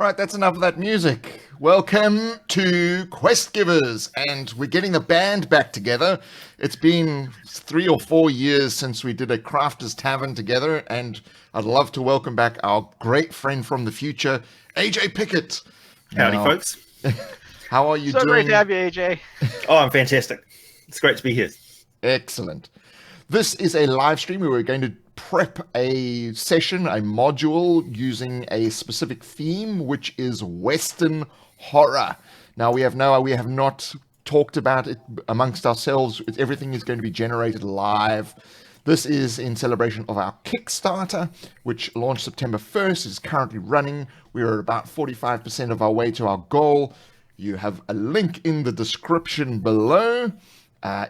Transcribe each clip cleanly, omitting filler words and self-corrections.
Right, that's enough of that music. Welcome to Quest Givers, and we're getting the band back together. It's been 3 or 4 years since we did a Crafters Tavern together, and I'd love to welcome back our great friend from the future, AJ Pickett. Howdy, folks. How are you doing? So great to have you, AJ. Oh, I'm fantastic. It's great to be here. Excellent. This is a live stream where we're going to prep a session, a module using a specific theme, which is Western horror. Now, we have not talked about it amongst ourselves. Everything is going to be generated live. This is in celebration of our Kickstarter, which launched September 1st, is currently running. We are about 45% of our way to our goal. You have a link in the description below.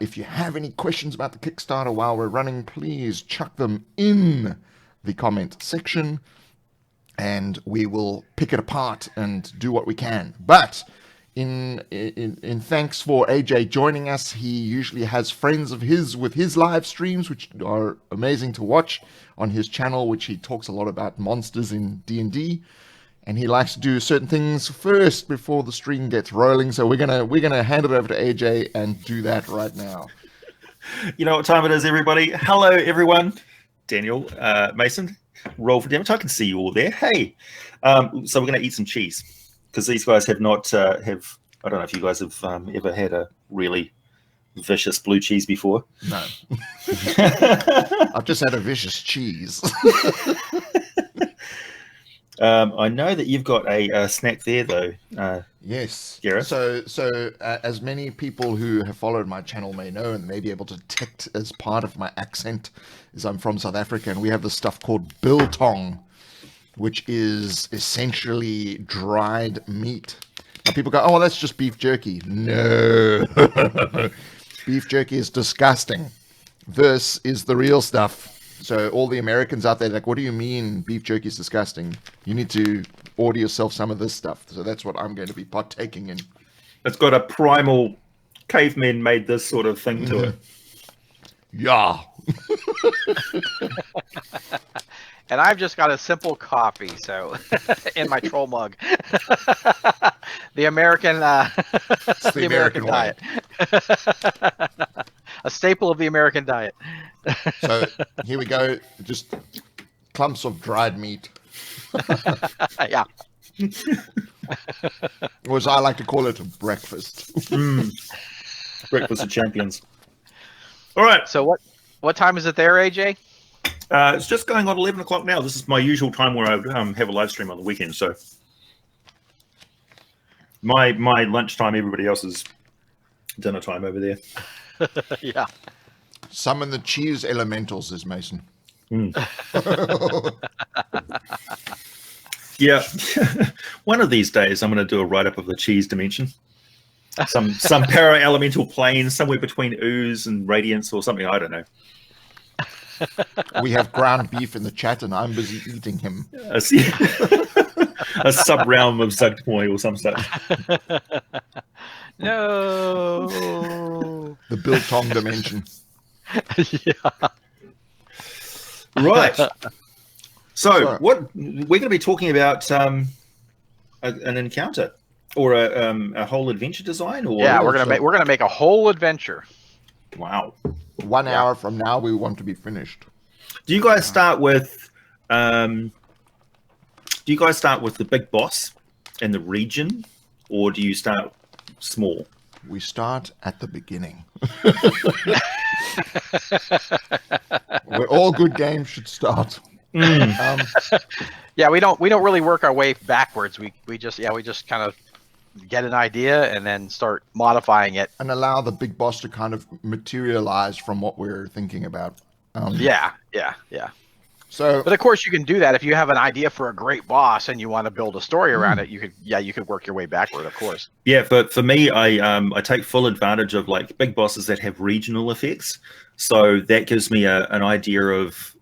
If you have any questions about the Kickstarter while we're running, please chuck them in the comment section, and we will pick it apart and do what we can. But in thanks for AJ joining us, he usually has friends of his with his live streams, which are amazing to watch on his channel, which he talks a lot about monsters in D&D. And he likes to do certain things first before the stream gets rolling. So we're gonna hand it over to AJ and do that right now. You know what time it is, everybody. Hello, everyone. Daniel, Mason, roll for damage. I can see you all there. Hey, so we're gonna eat some cheese because these guys have not I don't know if you guys have ever had a really vicious blue cheese before. No, I've just had a vicious cheese. I know that you've got a snack there, though. Yes. Gareth. So as many people who have followed my channel may know and may be able to detect as part of my accent, is I'm from South Africa, and we have this stuff called Biltong, which is essentially dried meat. Now people go, oh, well, that's just beef jerky. No. Beef jerky is disgusting. This is the real stuff. So all the Americans out there, like, what do you mean beef jerky is disgusting? You need to order yourself some of this stuff. So that's what I'm going to be partaking in. It's got a primal caveman made this sort of thing to it. Yeah. And I've just got a simple coffee, so in my troll mug. The American, the American diet. A staple of the American diet. So here we go. Just clumps of dried meat. Yeah. Or as I like to call it, breakfast. Breakfast of champions. All right. So what time is it there, AJ? It's just going on 11 o'clock now. This is my usual time where I have a live stream on the weekend. So my lunchtime, everybody else's dinner time over there. Yeah. Summon the cheese elementals, is Mason. Yeah. One of these days, I'm going to do a write-up of the cheese dimension. Some para-elemental plane somewhere between ooze and radiance or something. I don't know. We have ground beef in the chat, and I'm busy eating him. A sub-realm of Zugtmoy or some such. No. The Biltong dimension. Yeah. Right. So what we're going to be talking about an encounter or a whole adventure design, or Yeah, we're gonna make a whole adventure. Wow. 1 hour from now, we want to be finished. Do you guys start with the big boss in the region, or do you start small? We start at the beginning. Where all good games should start. Yeah, we don't really work our way backwards. We just kind of get an idea and then start modifying it and allow the big boss to kind of materialize from what we're thinking about. Yeah. So, but of course, you can do that if you have an idea for a great boss and you want to build a story around it. You could work your way backward, of course. Yeah, but for me, I take full advantage of like big bosses that have regional effects. So that gives me an idea of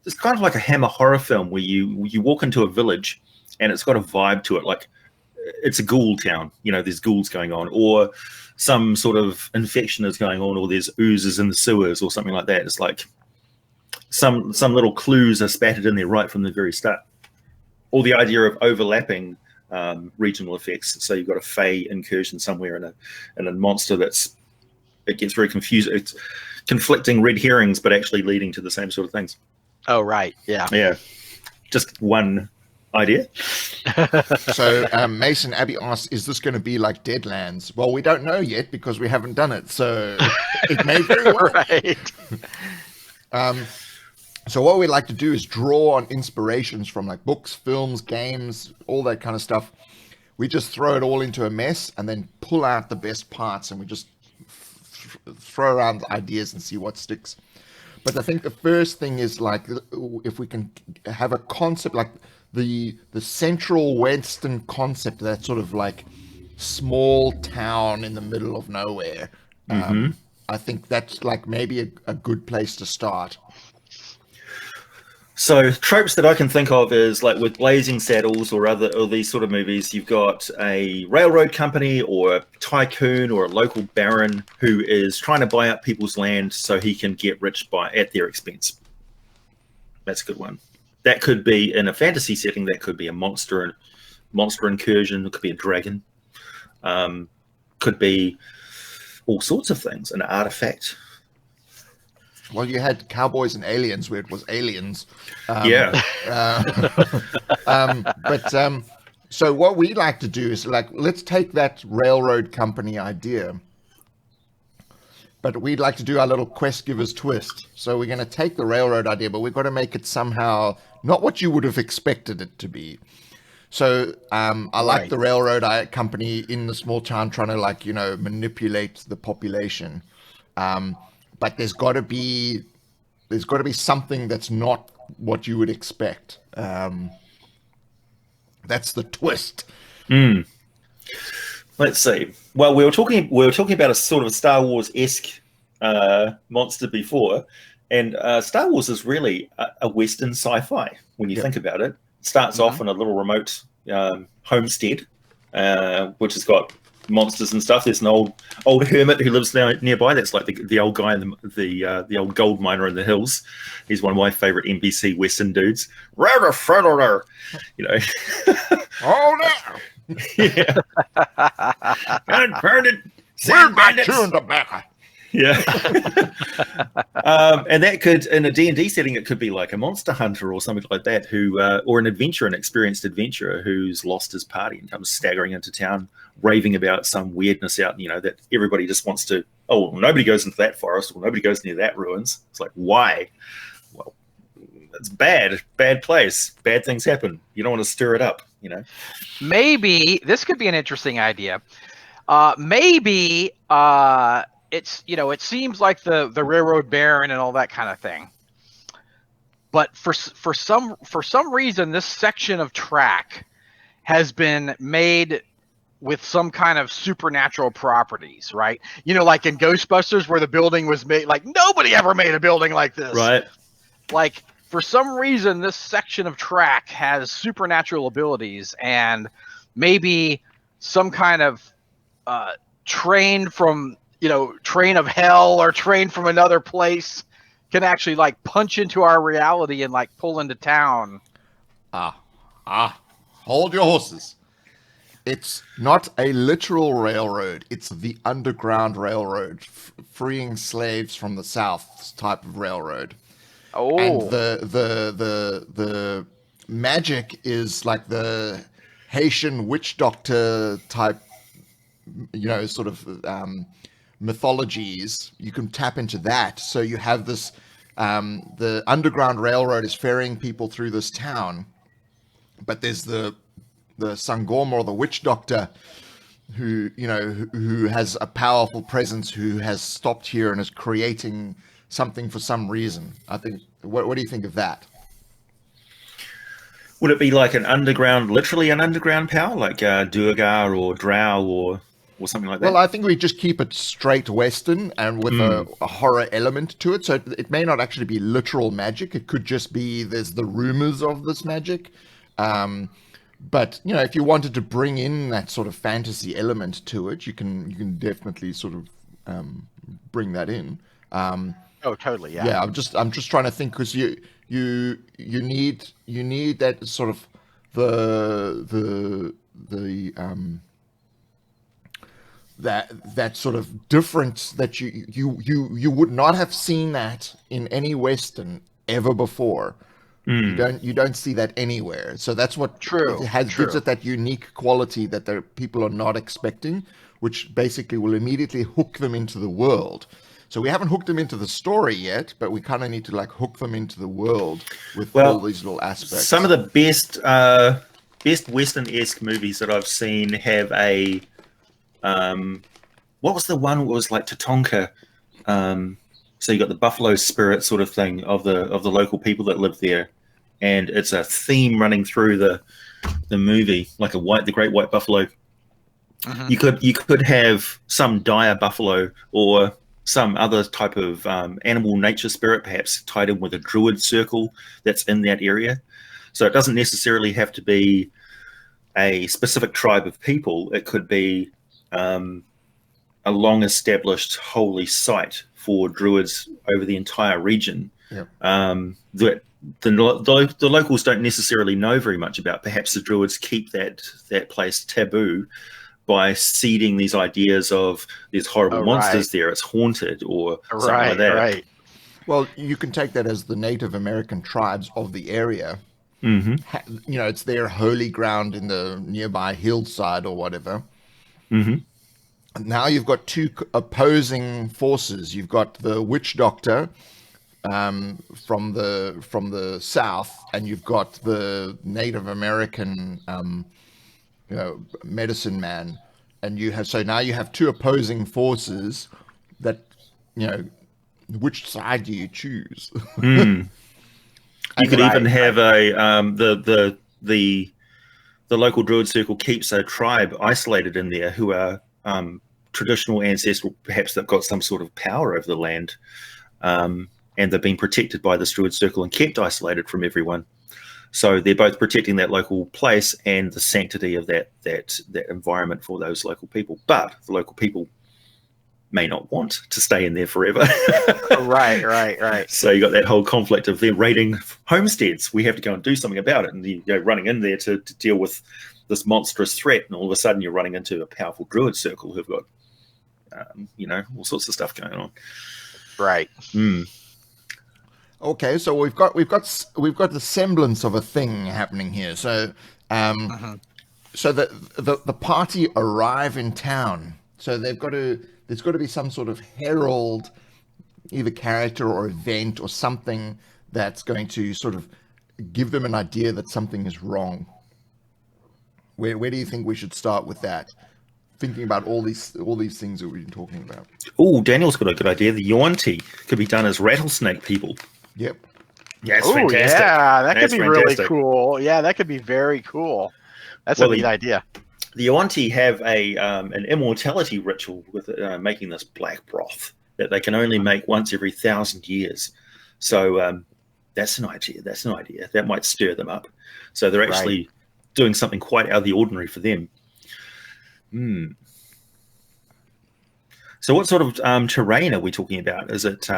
it's kind of like a Hammer horror film where you walk into a village and it's got a vibe to it, like it's a ghoul town. You know, there's ghouls going on, or some sort of infection is going on, or there's oozes in the sewers, or something like that. It's like some little clues are spattered in there right from the very start. Or the idea of overlapping regional effects. So you've got a Fey incursion somewhere in a monster it gets very confusing. It's conflicting red herrings, but actually leading to the same sort of things. Oh, right. Yeah. Yeah. Just one idea. So Mason Abbey asks, is this going to be like Deadlands? Well, we don't know yet because we haven't done it. So it may very well. Right. So what we like to do is draw on inspirations from like books, films, games, all that kind of stuff. We just throw it all into a mess and then pull out the best parts, and we just throw around the ideas and see what sticks. But I think the first thing is like if we can have a concept like the central Western concept, that sort of like small town in the middle of nowhere. I think that's like maybe a good place to start. So tropes that I can think of is like with Blazing Saddles or these sort of movies, you've got a railroad company or a tycoon or a local baron who is trying to buy up people's land so he can get rich at their expense. That's a good one. That could be in a fantasy setting. That could be a monster incursion. It could be a dragon. Could be all sorts of things. An artifact. Well, you had Cowboys and Aliens, where it was aliens. So what we like to do is like, let's take that railroad company idea, but we'd like to do our little quest givers twist. So we're going to take the railroad idea, but we've got to make it somehow not what you would have expected it to be. So I like the railroad company in the small town trying to like, manipulate the population. But there's got to be something that's not what you would expect. That's the twist. Let's see. Well, we were talking about a sort of a Star Wars-esque monster before, and Star Wars is really a Western sci-fi when you think about it. It starts off in a little remote homestead, which has got monsters and stuff. There's an old hermit who lives nearby. That's like the old guy in the old gold miner in the hills. He's one of my favorite NBC Western dudes. Oh no! Yeah. Burn it. We're not chewing tobacco. Yeah. And that could, in a D&D setting, it could be like a monster hunter or something like that, or an experienced adventurer who's lost his party and comes staggering into town, raving about some weirdness out, that everybody just wants to, nobody goes into that forest, or nobody goes near that ruins. It's like, why? Well, it's bad place. Bad things happen. You don't want to stir it up, Maybe this could be an interesting idea. It's it seems like the railroad baron and all that kind of thing, but for some reason this section of track has been made with some kind of supernatural properties, right? Like in Ghostbusters where the building was made, like nobody ever made a building like this, right? Like for some reason this section of track has supernatural abilities, and maybe some kind of train of hell or train from another place can actually like punch into our reality and like pull into town. Hold your horses. It's not a literal railroad. It's the Underground Railroad, freeing slaves from the South type of railroad. Oh, and the magic is like the Haitian witch doctor type, sort of mythologies. You can tap into that. So you have this, the Underground Railroad is ferrying people through this town, but there's the Sangoma or the witch doctor who has a powerful presence, who has stopped here and is creating something for some reason. I think, what do you think of that? Would it be like literally an underground power, like Durga or Drow or something like that? Well, I think we just keep it straight Western and with a horror element to it. So it may not actually be literal magic. It could just be there's the rumors of this magic. But, if you wanted to bring in that sort of fantasy element to it, you can definitely sort of bring that in. Oh, totally, yeah. Yeah, I'm just trying to think, because you need that sort of the that sort of difference that you would not have seen that in any Western ever before. You don't see that anywhere. So that's what gives it that unique quality that the people are not expecting, which basically will immediately hook them into the world. So we haven't hooked them into the story yet, but we kind of need to like hook them into the world with all these little aspects. Some of the best Western-esque movies that I've seen have a what was the one that was like Tatonka? So you got the buffalo spirit sort of thing of the local people that live there, and it's a theme running through the movie, like the great white buffalo. You could have some dire buffalo or some other type of animal nature spirit, perhaps tied in with a druid circle that's in that area. So it doesn't necessarily have to be a specific tribe of people. It could be a long-established holy site for druids over the entire region. Yep. That the locals don't necessarily know very much about. Perhaps the druids keep that place taboo by seeding these ideas of there's horrible monsters there, it's haunted, or something like that. Right. Well, you can take that as the Native American tribes of the area. You know, it's their holy ground in the nearby hillside or whatever. Now you've got two opposing forces. You've got the witch doctor from the south, and you've got the Native American medicine man, and now you have two opposing forces that, you know, which side do you choose? You could even have the local druid circle keeps a tribe isolated in there who are traditional ancestral, perhaps they've got some sort of power over the land, and they've been protected by this druid circle and kept isolated from everyone. So they're both protecting that local place and the sanctity of that environment for those local people. But the local people may not want to stay in there forever. Right. So you got that whole conflict of them raiding homesteads. We have to go and do something about it, and you go running in there to deal with this monstrous threat, and all of a sudden you're running into a powerful druid circle who've got all sorts of stuff going on. Right. Okay, so we've got the semblance of a thing happening here. So so the party arrive in town. So there's got to be some sort of herald, either character or event or something that's going to sort of give them an idea that something is wrong. Where do you think we should start with that? Thinking about all these things that we've been talking about. Oh, Daniel's got a good idea. The Yuan-ti could be done as rattlesnake people. Yep. Yeah, it's fantastic. Yeah, that could be really cool. Yeah, that could be very cool. That's a neat idea. The Yuan-ti have an immortality ritual with making this black broth that they can only make once every 1,000 years. So that's an idea. That might stir them up. So they're actually doing something quite out of the ordinary for them. So what sort of terrain are we talking about? Is it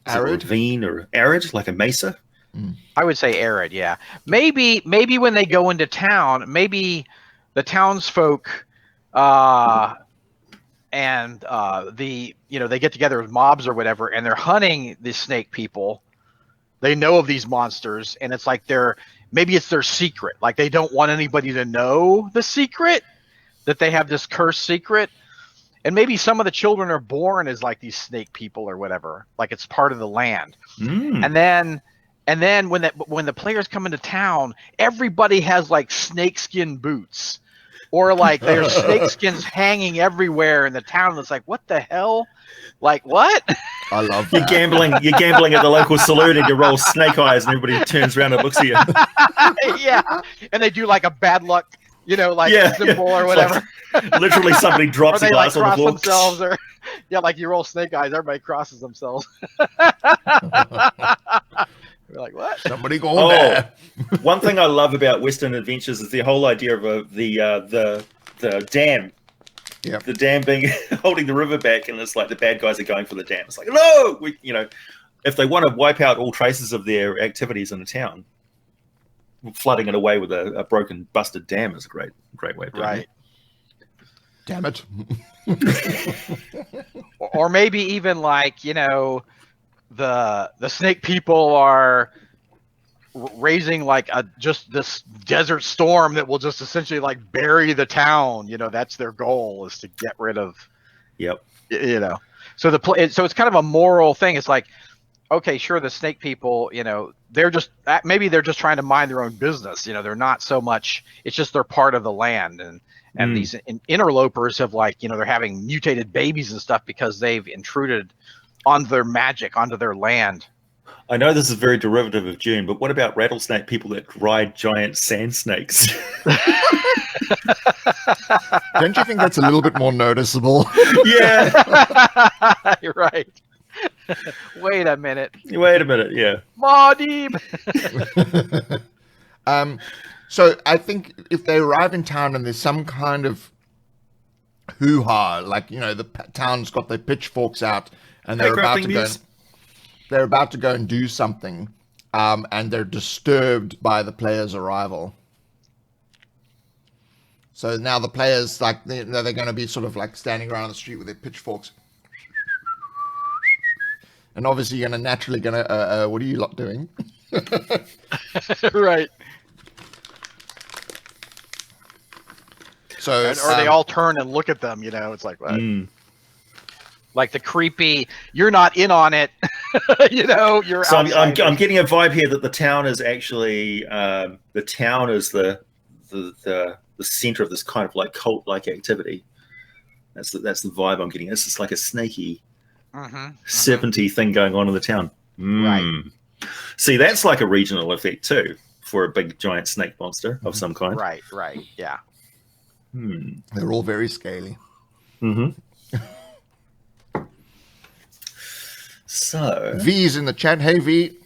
arid, ravine, or arid, like a mesa? I would say arid. Yeah, maybe when they go into town, maybe the townsfolk and they get together with mobs or whatever, and they're hunting the snake people. They know of these monsters, and it's like maybe it's their secret. Like they don't want anybody to know the secret, that they have this cursed secret. And maybe some of the children are born as like these snake people or whatever, like it's part of the land. And then when the players come into town, everybody has like snakeskin boots, or like there's snake skins hanging everywhere in the town. It's like, what the hell? Like what? I love that. You're gambling at the local saloon, and you roll snake eyes, and everybody turns around and looks at you. Yeah, and they do like a bad luck, symbol or whatever. Like, literally, somebody drops a glass on the floor. Themselves, or like you roll snake eyes, everybody crosses themselves. We're like, what? Somebody go there. One thing I love about Western adventures is the whole idea of the dam. Yeah. The dam being holding the river back, and it's like the bad guys are going for the dam. It's like, no, if they want to wipe out all traces of their activities in the town, flooding it away with a broken, busted dam is a great way of doing it. Damn it. Or maybe even like, the snake people are raising like just this desert storm that will just essentially like bury the town. That's their goal, is to get rid of. Yep. So so it's kind of a moral thing. It's like, okay, sure, the snake people, they're just trying to mind their own business. They're not so much. It's just they're part of the land, and these interlopers have they're having mutated babies and stuff because they've intruded onto their magic, onto their land. I know this is very derivative of June, but what about rattlesnake people that ride giant sand snakes? Don't you think that's a little bit more noticeable? Yeah. You're right. Wait a minute, yeah. Maudib. So I think if they arrive in town and there's some kind of hoo-ha, the town's got their pitchforks out and they're about to go and do something, and they're disturbed by the player's arrival. So now the players, they're going to be sort of standing around the street with their pitchforks. And obviously you're naturally going to, what are you lot doing? Right. So, or they all turn and look at them, it's like, what? Like the creepy, you're not in on it, you're so I'm getting a vibe here that the town is actually, the center of this kind of cult-like activity. That's the vibe I'm getting. It's just like a snaky 70 thing going on in the town. Right. See, that's like a regional effect too, for a big giant snake monster of some kind. Right, yeah. They're all very scaly. So V's in the chat. Hey V.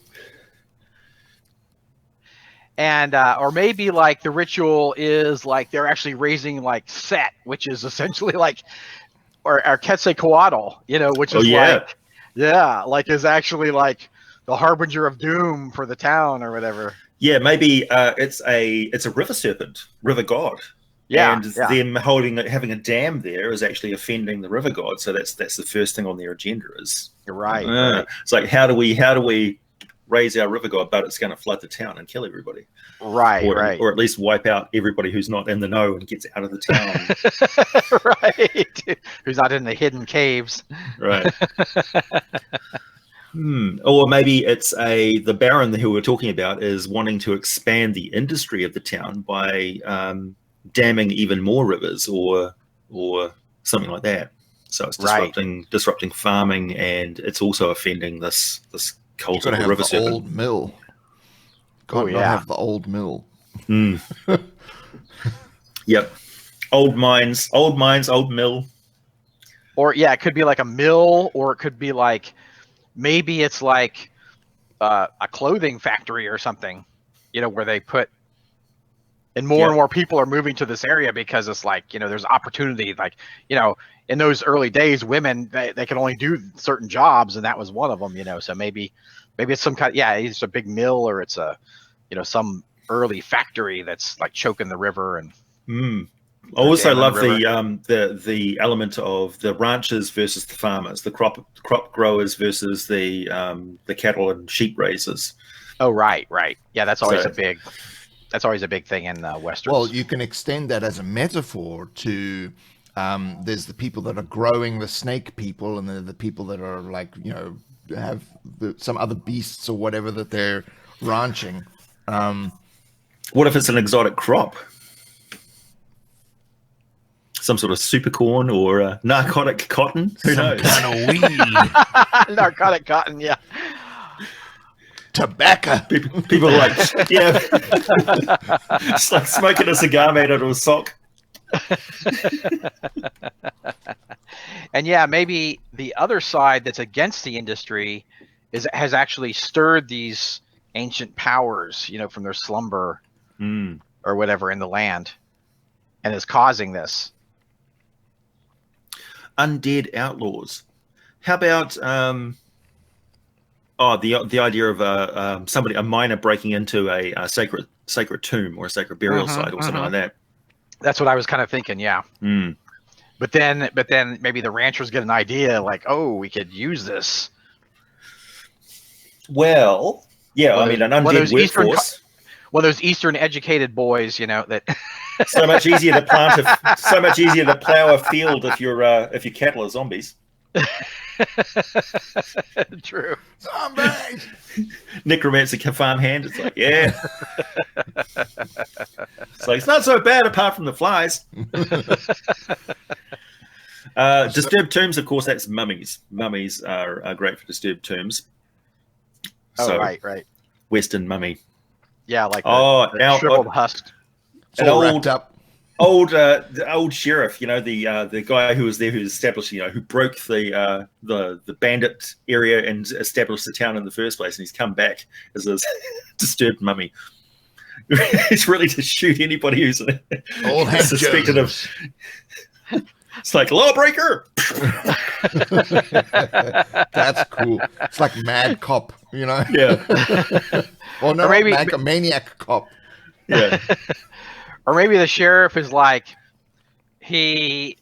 And or maybe the ritual is they're actually raising Set, which is essentially or Quetzalcoatl, which is is actually the harbinger of doom for the town or whatever. Yeah, maybe it's a river serpent, river god. Yeah, and them having a dam there is actually offending the river god. So that's the first thing on their agenda is right. It's like how do we raise our river god, but it's going to flood the town and kill everybody. Right, or at least wipe out everybody who's not in the know and gets out of the town. Right. Who's not in the hidden caves. Right. Or maybe it's the Baron who we're talking about is wanting to expand the industry of the town by damming even more rivers or something like that. So it's disrupting farming, and it's also offending this cult of the river serpent. Old mill. Have the old mill. Yep. Old mines, old mill. Or it could be a mill, or it could be maybe it's a clothing factory or something, where they put, and more people are moving to this area because it's there's opportunity. In those early days, women, they could only do certain jobs, and that was one of them, so maybe it's some kind, it's a big mill, or it's a, some early factory that's choking the river. And I also love the element of the ranchers versus the farmers, the crop growers versus the cattle and sheep raisers. Oh, right. Yeah, that's always a big thing in Westerns. Well, you can extend that as a metaphor to there's the people that are growing the snake people, and the people that are have some other beasts or whatever that they're ranching. What if it's an exotic crop? Some sort of super corn or narcotic cotton? Who knows? Kind of weed. Narcotic cotton, yeah. Tobacco. People are it's like smoking a cigar made out of a sock. And maybe the other side that's against the industry has actually stirred these ancient powers, from their slumber or whatever in the land, and is causing this. Undead outlaws. How about Oh, the idea of a miner breaking into a sacred tomb or a sacred burial site or something like that. That's what I was kind of thinking. Yeah. Mm. But then maybe the ranchers get an idea like, oh, we could use this. Well, yeah, I mean, an undead workforce. Those Eastern educated boys, that. so much easier to plow a field if your cattle are zombies. True. Zombies. Necromancer farmhand. It's like, yeah. It's like, it's not so bad apart from the flies. Disturbed tombs, of course, that's mummies. Mummies are great for disturbed tombs. So, right. Western mummy. Yeah, like the shriveled husk. An old sheriff, the guy who was there, who established, who broke the bandit area and established the town in the first place, and he's come back as a disturbed mummy. He's ready to shoot anybody who's suspected of. It's like lawbreaker. That's cool. It's like mad cop, Yeah. Or no, maybe a maniac cop. Yeah. Or maybe the sheriff is like, he's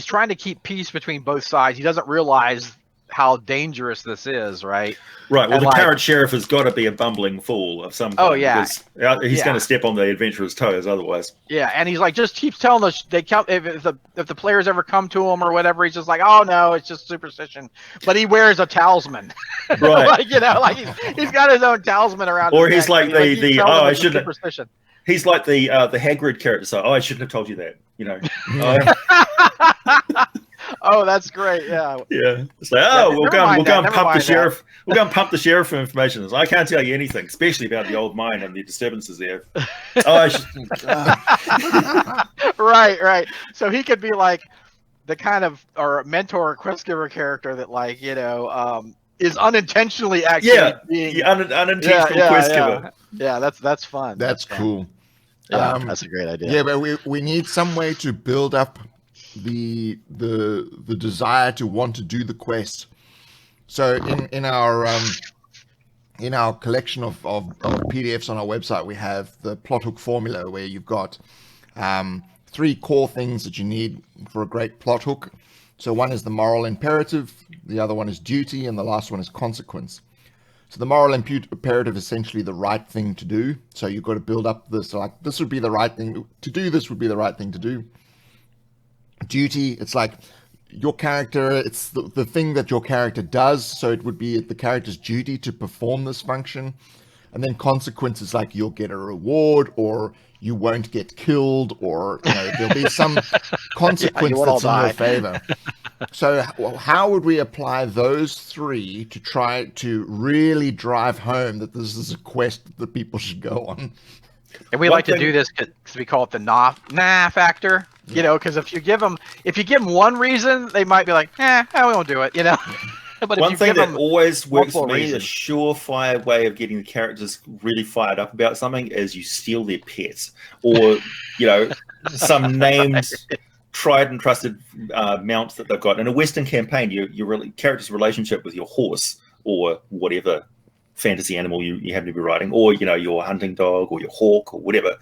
trying to keep peace between both sides. He doesn't realize how dangerous this is, right? Right. Well, the current sheriff has got to be a bumbling fool of some kind. Oh, yeah. He's going to step on the adventurer's toes otherwise. Yeah, and he's like, just keeps telling us if the players ever come to him or whatever, he's just like, oh no, it's just superstition. But he wears a talisman, right? He's got his own talisman around. Or he's like I shouldn't. Superstition. He's like the Hagrid character. So, I shouldn't have told you that. Oh, that's great. Yeah. Yeah. It's like, we'll go and pump the sheriff. We'll go and pump the sheriff for information. I can't tell you anything, especially about the old mine and the disturbances there. Right. So he could be like the kind of or mentor or quest giver character that is unintentionally actually being unintentional quest giver. Yeah, that's fun. That's cool. Yeah, that's a great idea. Yeah, but we need some way to build up the desire to want to do the quest. So in our collection of PDFs on our website, we have the plot hook formula where you've got 3 core things that you need for a great plot hook. So one is the moral imperative, the other one is duty, and the last one is consequence. So the moral imperative is essentially the right thing to do. So you've got to build up this, like, this would be the right thing to do, this would be the right thing to do. Duty, it's like your character, it's the thing that your character does, so it would be the character's duty to perform this function. And then consequence is like you'll get a reward, or you won't get killed, or there'll be some consequence that's in your favor. So how would we apply those 3 to try to really drive home that this is a quest that people should go on? And we like to do this because we call it the nah factor. Because if you give them one reason, they might be like, we won't do it. But one thing that always works for me, the surefire way of getting the characters really fired up about something, is you steal their pets, or some named, tried and trusted mount that they've got. In a Western campaign, your character's relationship with your horse or whatever fantasy animal you happen to be riding, or your hunting dog or your hawk or whatever,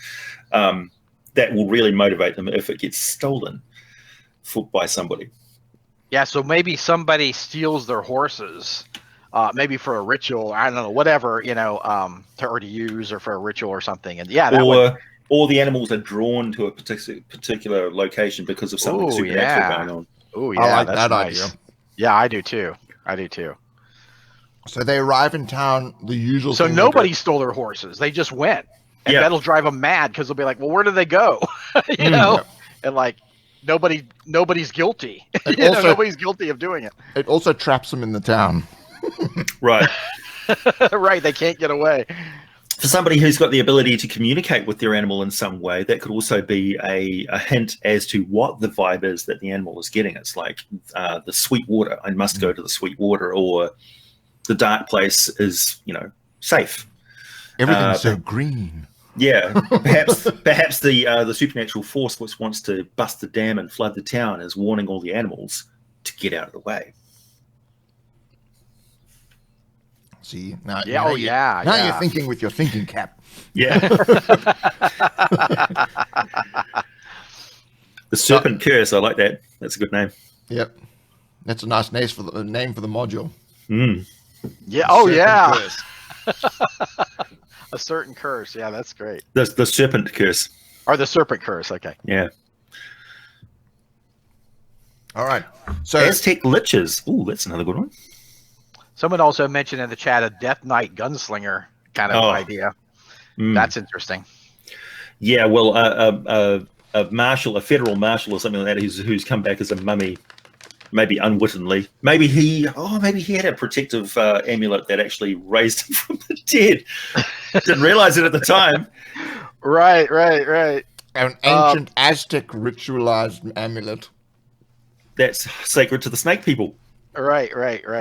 that will really motivate them if it gets stolen by somebody. Yeah, so maybe somebody steals their horses, maybe for a ritual, I don't know, whatever, to use, or for a ritual or something. And or the animals are drawn to a particular location because of something supernatural going on. Oh yeah, I like that's that nice. idea. Yeah, I do too. So they arrive in town, the usual. So nobody stole their horses; they just went, and that'll drive them mad because they'll be like, "Well, where did they go?" And like nobody's guilty. Nobody's guilty of doing it. It also traps them in the town. Right. Right. They can't get away. For somebody who's got the ability to communicate with their animal in some way, that could also be a hint as to what the vibe is that the animal is getting. It's like the sweet water. I must go to the sweet water, or the dark place is, safe. Everything's so green. Yeah, perhaps the supernatural force which wants to bust the dam and flood the town is warning all the animals to get out of the way. See, now, Yeah, now oh, you- yeah, Now yeah. you're thinking with your thinking cap. Yeah. The Serpent Curse. I like that. That's a good name. Yep, that's a nice name for the module. Mm. Yeah. Oh, Serpent yeah. Curse. A certain curse. Yeah, that's great. The Serpent Curse. Or the serpent curse. Okay. Yeah. All right. So Aztec Liches. Ooh, that's another good one. Someone also mentioned in the chat a Death Knight Gunslinger kind of Oh. idea. Mm. That's interesting. Yeah, well, a marshal, a federal marshal or something like that, who's come back as a mummy, maybe unwittingly. Maybe he had a protective amulet that actually raised him from the dead. Didn't realize it at the time. Right. an ancient Aztec ritualized amulet. That's sacred to the snake people. Right.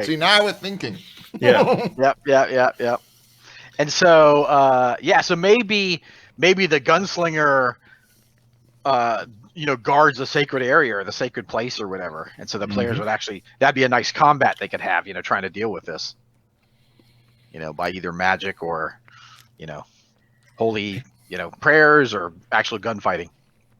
See, now we're thinking. Yeah. Yep. And so, so maybe the gunslinger, guards the sacred area or the sacred place or whatever. And so the players would actually, that'd be a nice combat they could have, trying to deal with this, by either magic or, holy, prayers or actual gunfighting.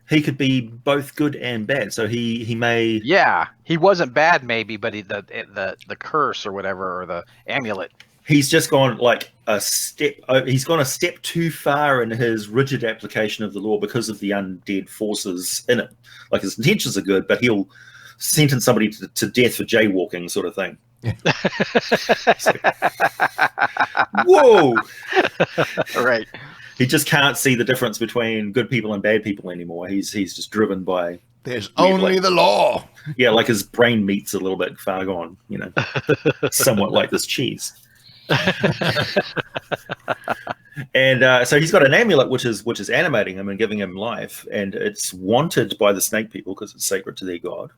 He could be both good and bad. So he may. Yeah, he wasn't bad, maybe, but the curse or whatever, or the amulet. He's just gone like a step. He's gone a step too far in his rigid application of the law because of the undead forces in it. Like his intentions are good, but he'll sentence somebody to death for jaywalking, sort of thing. Whoa! Right. He just can't see the difference between good people and bad people anymore. He's just driven by. There's only the law. Yeah, like his brain meat's a little bit far gone. Somewhat like this cheese. And so he's got an amulet which is animating him and giving him life, and it's wanted by the snake people because it's sacred to their god.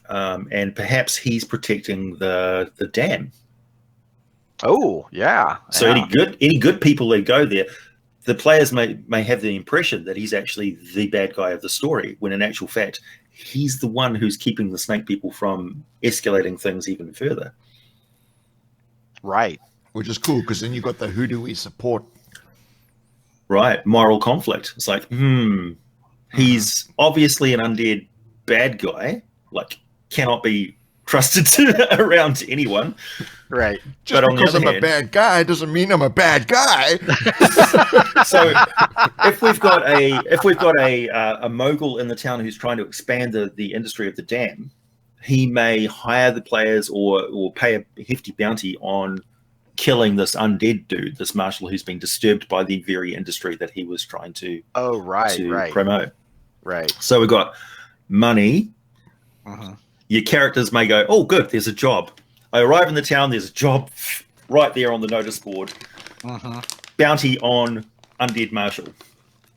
And perhaps he's protecting the dam. Oh, yeah. So any good people that go there, the players may have the impression that he's actually the bad guy of the story, when in actual fact he's the one who's keeping the snake people from escalating things even further. Right. Which is cool, because then you've got the who do we support. Right. Moral conflict. It's like, he's obviously an undead bad guy, like cannot be trusted around anyone. Right. Just But on the because other I'm a hand- bad guy doesn't mean I'm a bad guy. So if we've got a mogul in the town who's trying to expand the industry of the dam, he may hire the players or pay a hefty bounty on killing this undead dude, this marshal who's been disturbed by the very industry that he was trying to promote. Right. So we've got money. Mm-hmm. Your characters may go, oh, good, there's a job. I arrive in the town, there's a job right there on the notice board. Mm-hmm. Bounty on Undead Marshall.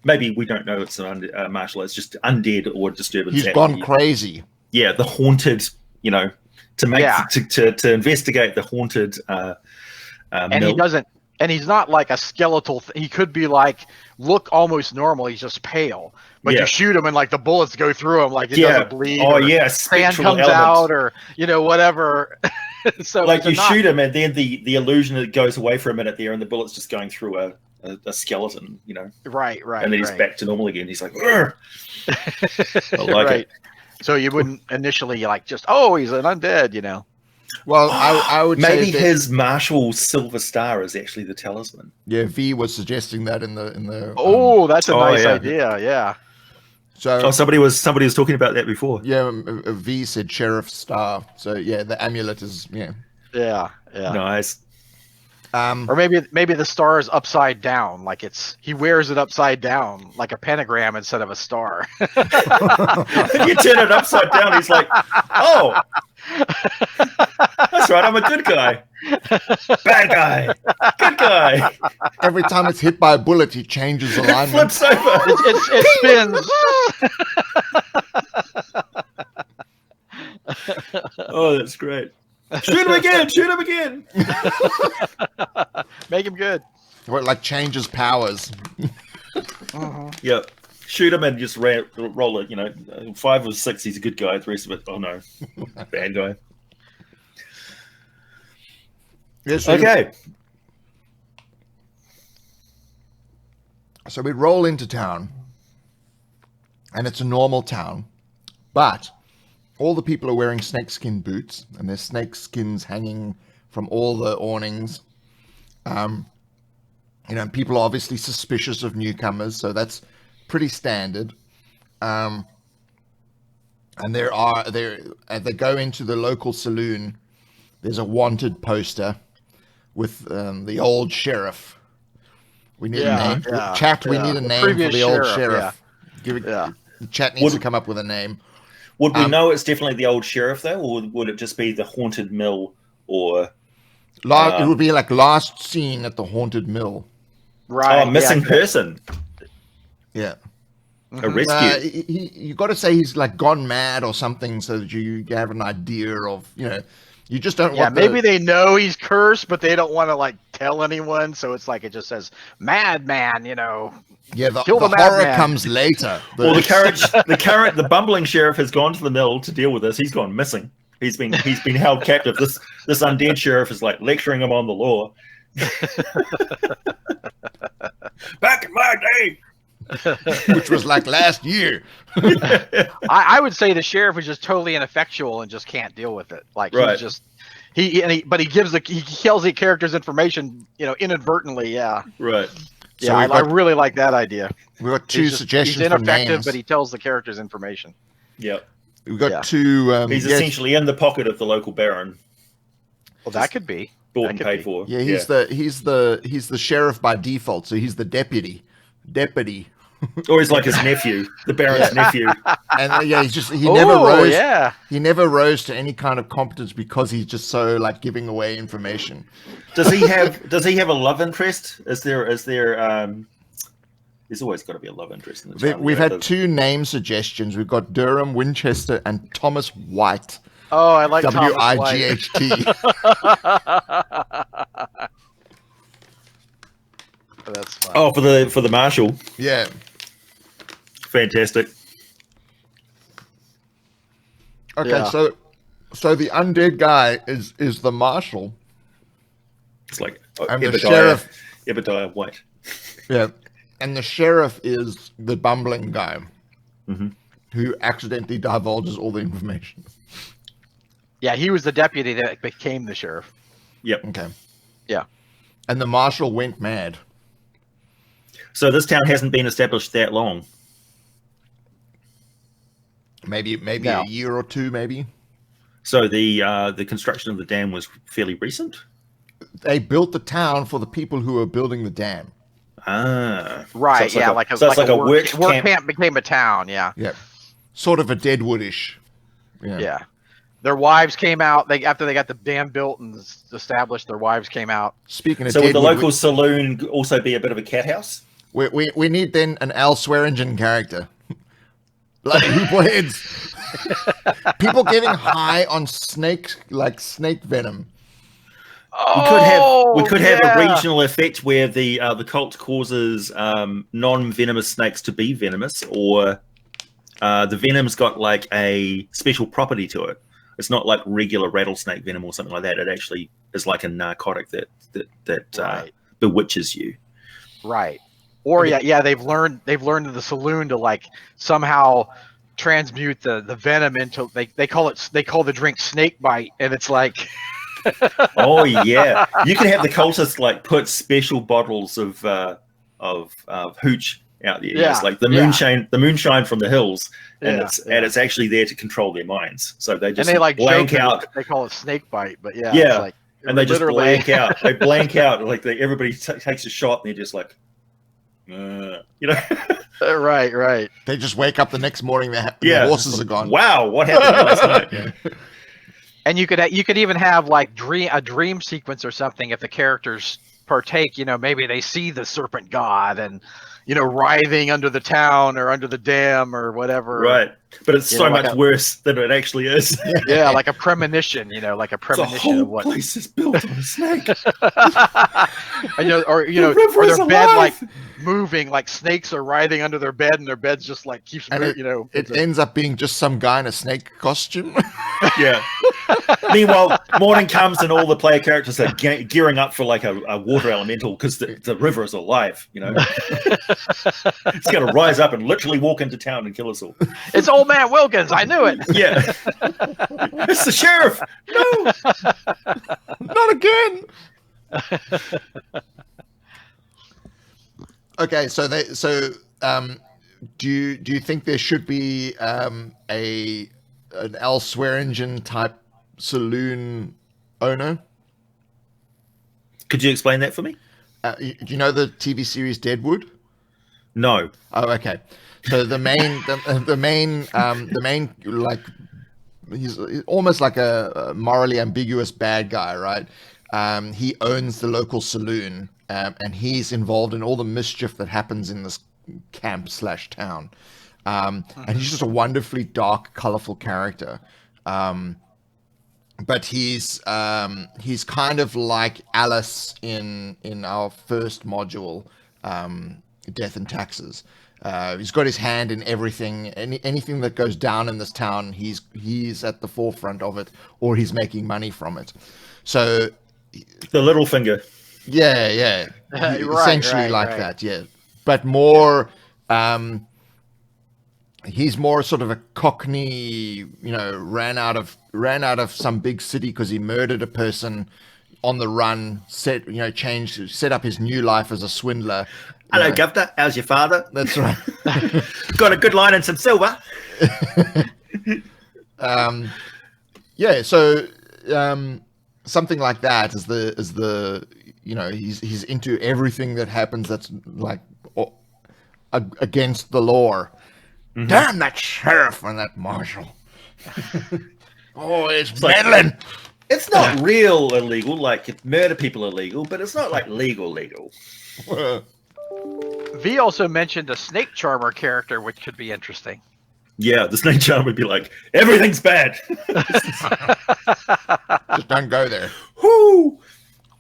Maybe we don't know it's an Marshall, it's just undead or disturbance. He's gone crazy. Yeah, the haunted, to make to investigate the haunted And mill. he doesn't, and he's not like a skeletal. He could be like, look almost normal. He's just pale. But Yeah. you shoot him and like the bullets go through him, like it Yeah. doesn't bleed. Oh or yeah, sand spectral comes element. out, or whatever. So Like it's you not- shoot him, and then the illusion that goes away for a minute there, and the bullet's just going through a skeleton, Right. and then he's back to normal again. He's like, "Urgh." I like it. So you wouldn't initially like just, oh, he's an undead, Well, I would Maybe say that, his Marshall Silver Star is actually the talisman. yeah, V was suggesting that in the Oh, that's a oh, nice yeah. idea. Yeah. so Oh, somebody was talking about that before. yeah, V said Sheriff Star. So yeah, the amulet is Yeah. Nice. Or maybe the star is upside down, like he wears it upside down, like a pentagram instead of a star. You turn it upside down, he's like, oh, that's right, I'm a good guy. Bad guy. Good guy. every time it's hit by a bullet, he changes It alignment. flips over. It spins. Oh, that's great. Shoot him again. Shoot him again. Make him good. Or it like changes powers. Yep. Shoot him and just roll it. 5 or 6, he's a good guy. The rest of it, oh no, bad guy. Yes. Okay. So we roll into town, and it's a normal town, but all the people are wearing snakeskin boots, and there's snake skins hanging from all the awnings. People are obviously suspicious of newcomers, so that's pretty standard. And as they go into the local saloon, there's a wanted poster with the old sheriff. We need a name. Chat, we need a name for the old sheriff. The chat needs to come up with a name. Would we know it's definitely the old sheriff, though, or would it just be the haunted mill, or... it would be like last seen at the haunted mill. Right. Oh, missing person. Yeah. A rescue. You got to say he's like gone mad or something, so that you have an idea of, you just don't want. Maybe they know he's cursed, but they don't want to like tell anyone. So it's like it just says "madman," Yeah, the Kill the horror madman. comes later. Well, the bumbling sheriff has gone to the mill to deal with this. He's gone missing. He's been held captive. This undead sheriff is like lecturing him on the law. Back in my day. Which was like last year. I would say the sheriff is just totally ineffectual and just can't deal with it. Like Right. he's just he tells the characters information, inadvertently. Yeah. Right. So I really like that idea. We've got two suggestions He's for ineffective, names. but he tells the characters information. Yep. We've got two. He's essentially in the pocket of the local baron. Well, that could be. Bought and paid for. Yeah, he's the sheriff by default, so he's the deputy. Or he's like his nephew, the baron's nephew. And he never rose. Yeah. He never rose to any kind of competence because he's just so like giving away information. Does he have a love interest? Is there there's always got to be a love interest in the town. We've had two name suggestions. We've got Durham Winchester and Thomas White. Oh, I like Thomas White. W-I-G-H-T. That's fun. Oh, for the marshal. Yeah. Fantastic. Okay, Yeah. so the undead guy is the marshal. It's like And the sheriff. Ebediah White. Yeah. And the sheriff is the bumbling guy who accidentally divulges all the information. Yeah, he was the deputy that became the sheriff. Yep. Okay. Yeah. And the marshal went mad. So this town hasn't been established that long. Maybe No. a year or two, maybe. So the construction of the dam was fairly recent. They built the town for the people who were building the dam. Ah, Right. So Yeah. it's like a work camp became a town. Yeah. Yeah. Sort of a Deadwoodish. Yeah. Their wives came out. After they got the dam built and established, their wives came out. Speaking of So would the Deadwood, local saloon also be a bit of a cat house? we need then an Al Swearingen character. Like hoople heads. People getting high on snake venom. We could have a regional effect where the cult causes non-venomous snakes to be venomous, or the venom's got like a special property to it. It's not like regular rattlesnake venom or something like that. It actually is like a narcotic that Right. bewitches you. Right. Or they've learned in the saloon to like somehow transmute the venom into they call the drink snake bite, and it's like Oh yeah, you can have the cultists like put special bottles of hooch out there. Yeah, It's like the moonshine from the hills, and it's actually there to control their minds. So they just and they like blank joke out. that they call it snake bite, but Yeah. it's like And they just literally- blank out. They blank out. Like everybody takes a shot, and they're just like, right. They just wake up the next morning. The horses are gone. Wow, what happened last night? Yeah. And you could even have like a dream sequence or something if the characters partake. Maybe they see the serpent god and writhing under the town or under the dam or whatever. Right, but it's so like much worse than it actually is. Yeah, like a premonition. Like a premonition the whole of what. place is built on a snake. And, or their bed like moving, like snakes are writhing under their bed, and their bed's just like keeps moving. It ends up being just some guy in a snake costume. Yeah. Meanwhile, morning comes and all the player characters are gearing up for like a water elemental because the river is alive. It's going to rise up and literally walk into town and kill us all. It's Old Man Wilkins. I knew it. Yeah. It's the sheriff. No, not again. Okay, so do you think there should be an Al Swearingen type saloon owner? Could you explain that for me? Do you know the TV series Deadwood? No. Oh, okay. So the main like he's almost like a morally ambiguous bad guy, right? He owns the local saloon, and he's involved in all the mischief that happens in this camp/town. And he's just a wonderfully dark, colorful character. But he's kind of like Alice in our first module, Death and Taxes. He's got his hand in everything. Anything that goes down in this town, he's at the forefront of it, or he's making money from it. So the little finger. Yeah. Essentially like right. that, yeah. But more, he's more sort of a Cockney, ran out of some big city because he murdered a person on the run, set up his new life as a swindler. Hello, Governor. How's your father? That's right. Got a good line and some silver. Something like that is the he's into everything that happens that's like against the law. Mm-hmm. Damn that sheriff and that marshal. It's meddling. It's not real illegal, like murder people illegal, but it's not like legal. V also mentioned a snake charmer character, which could be interesting. Yeah, the snake charmer would be like, everything's bad. Just don't go there. Whoo!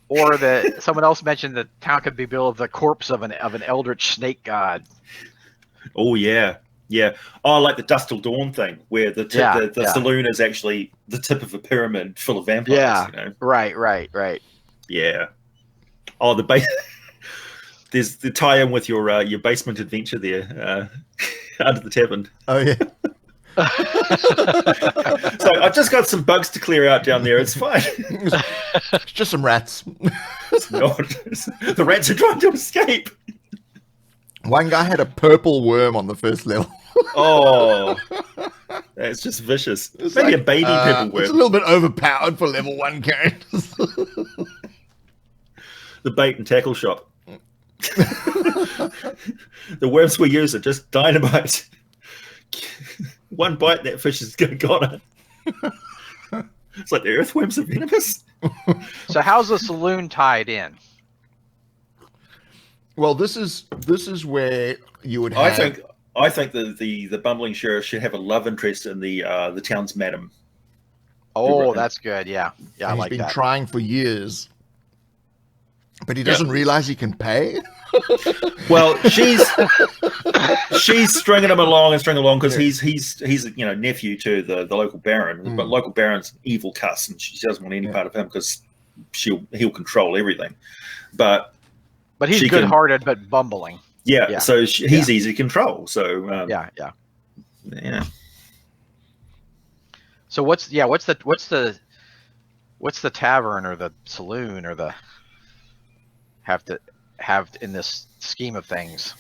Or someone else mentioned the town could be built of the corpse of an eldritch snake god. Oh yeah. Oh, like the Dust Till Dawn thing, where the saloon is actually the tip of a pyramid full of vampires. Yeah, right. Yeah. Oh, there's the tie-in with your basement adventure there, under the tavern. Oh yeah. So I've just got some bugs to clear out down there. It's fine. It's just some rats. It's not. The rats are trying to escape. One guy had a purple worm on the first level. Oh, that's just vicious. It's maybe like, a baby purple worm. It's a little bit overpowered for level 1 characters. The bait and tackle shop. The worms we use are just dynamite. One bite, that fish is gone. It's like the earthworms are venomous. So how's the saloon tied in? Well, this is where you would have... I think the bumbling sheriff should have a love interest in the town's madam. Oh, that's good. Yeah, I like that. He's been trying for years, but he doesn't realize he can pay. Well, she's stringing him along because he's nephew to the local baron, but local baron's an evil cuss, and she doesn't want any part of him because he'll control everything. But he's good-hearted but bumbling. Yeah. So he's easy to control. So yeah. So what's the tavern or the saloon or the have in this scheme of things?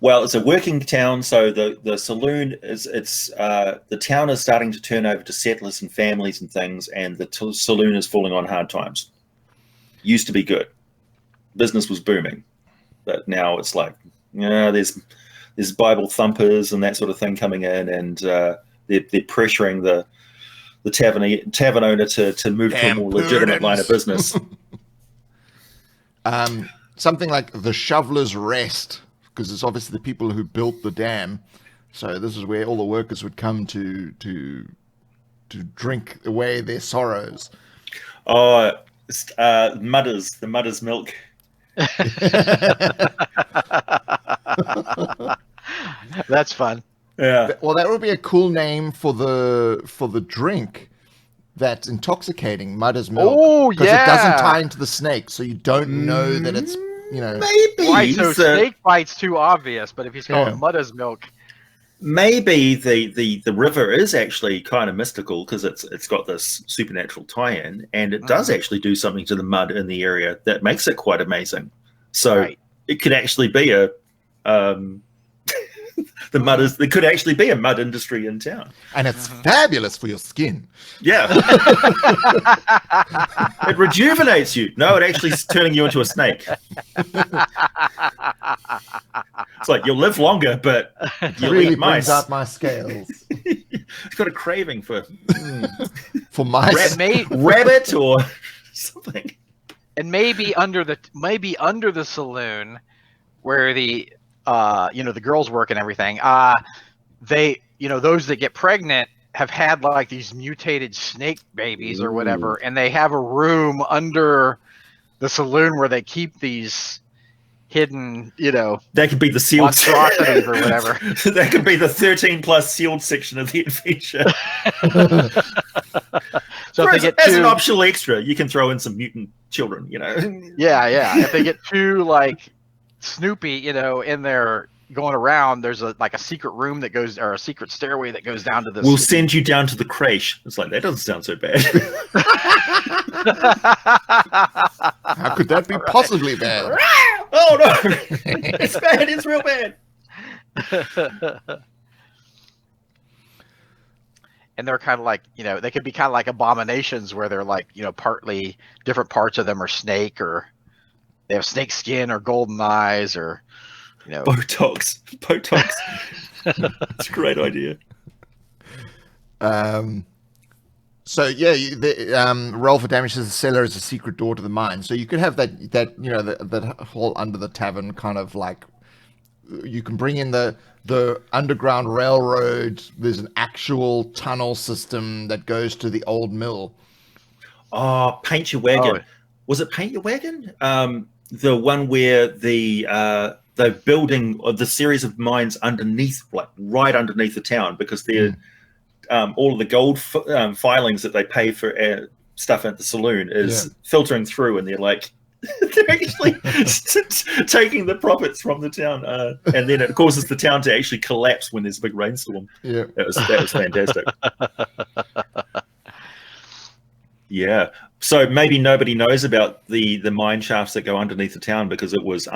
Well, it's a working town, so the saloon the town is starting to turn over to settlers and families and things, and the saloon is falling on hard times. Used to be good, business was booming, but now it's like there's Bible thumpers and that sort of thing coming in, and they're pressuring the tavern owner to move to a more legitimate line of business. Something like the Shoveler's Rest, because it's obviously the people who built the dam. So this is where all the workers would come to drink away their sorrows. Oh, the Mudder's milk. That's fun. Yeah. Well, that would be a cool name for the drink that's intoxicating, Mudder's Milk. Oh, Because yeah. it doesn't tie into the snake, so you don't know that it's, you know... Maybe. Right, so snake bite's too obvious, but if he's called Mudder's Milk... Maybe the river is actually kind of mystical because it's got this supernatural tie-in, and it does actually do something to the mud in the area that makes it quite amazing. So it could actually be a there could actually be a mud industry in town, and it's fabulous for your skin. Yeah. It rejuvenates you. No, it actually is turning you into a snake. It's like you'll live longer, but you really eat mice. brings out my scales. It's got a craving for For mice. rabbit or something. And maybe under the saloon where the the girls work and everything, they, those that get pregnant have had like these mutated snake babies or whatever, and they have a room under the saloon where they keep these hidden, that could be the sealed monstrosities or whatever. That could be the 13+ sealed section of the adventure. So if they get as an optional extra, you can throw in some mutant children, Yeah. If they get too like Snoopy, in there going around, there's a secret room that goes, or a secret stairway that goes down to this. We'll send you down to the creche. It's like, that doesn't sound so bad. How could that be possibly bad? Oh no, it's bad. It's real bad. And they're kind of like, they could be kind of like abominations where they're like, partly different parts of them are snake, or they have snake skin or golden eyes, or, Botox. It's a great idea. So yeah, roll for damage says the cellar is a secret door to the mine. So you could have that whole under the tavern kind of like, you can bring in the underground railroad. There's an actual tunnel system that goes to the old mill. Oh, Paint Your Wagon. Was it Paint Your Wagon? The one where the building of the series of mines underneath, like right underneath the town, because they're all of the gold filings that they pay for stuff at the saloon is filtering through, and they're like, they're actually taking the profits from the town, and then it causes the town to actually collapse when there's a big rainstorm. Yeah, that was fantastic. Yeah, so maybe nobody knows about the mine shafts that go underneath the town because it was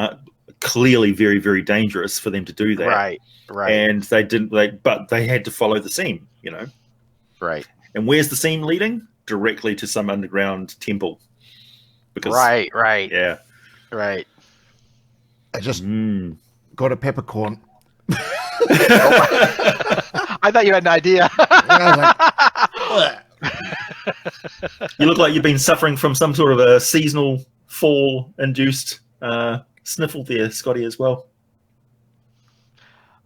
clearly very, very dangerous for them to do that. Right. And they didn't. But they had to follow the seam, Right. And where's the seam leading? Directly to some underground temple. Because, right. Yeah. Right. I just got a peppercorn. I thought you had an idea. You look like you've been suffering from some sort of a seasonal fall-induced sniffle there, Scotty, as well.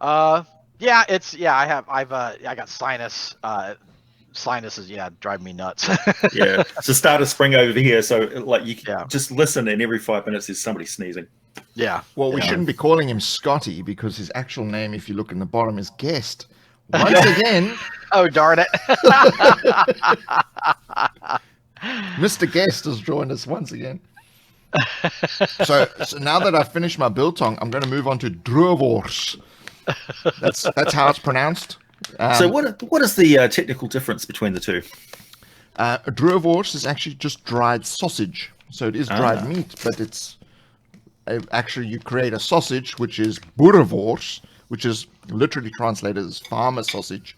I got sinus. Sinuses, drive me nuts. Yeah, it's the start of spring over here, so like you can just listen, and every 5 minutes there's somebody sneezing. Yeah. Well, we shouldn't be calling him Scotty because his actual name, if you look in the bottom, is Guest. Once again. Oh, darn it. Mr. Guest has joined us once again. So now that I've finished my biltong, I'm going to move on to Druivors. That's how it's pronounced. So what is the technical difference between the two? Druivors is actually just dried sausage. So it is dried meat, but it's actually you create a sausage, which is boerewors, which is literally translated as farmer sausage.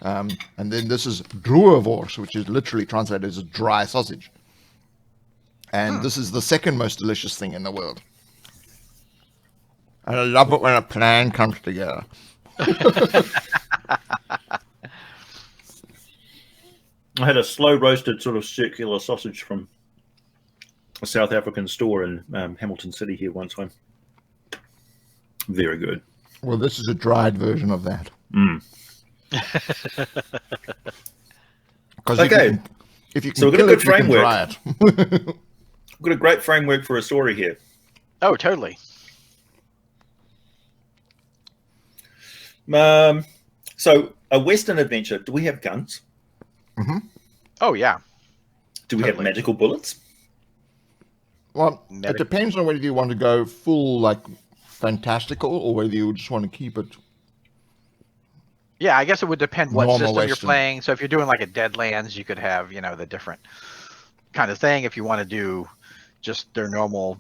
And then this is Druivors, which is literally translated as a dry sausage. And this is the second most delicious thing in the world. I love it when a plan comes together. I had a slow roasted sort of circular sausage from a South African store in Hamilton City here one time. Very good. Well, this is a dried version of that. Okay. If you can so we've got a good framework. Dry it. We've got a great framework for a story here. Oh, totally. So a Western adventure. Do we have guns? Oh yeah. Do we have magical bullets? Well, it depends on whether you want to go full like fantastical or whether you just want to keep it. Yeah, I guess it would depend what Normal system you're Western. playing. So if you're doing like a Deadlands, you could have, you know, the different kind of thing. If you want to do just their normal,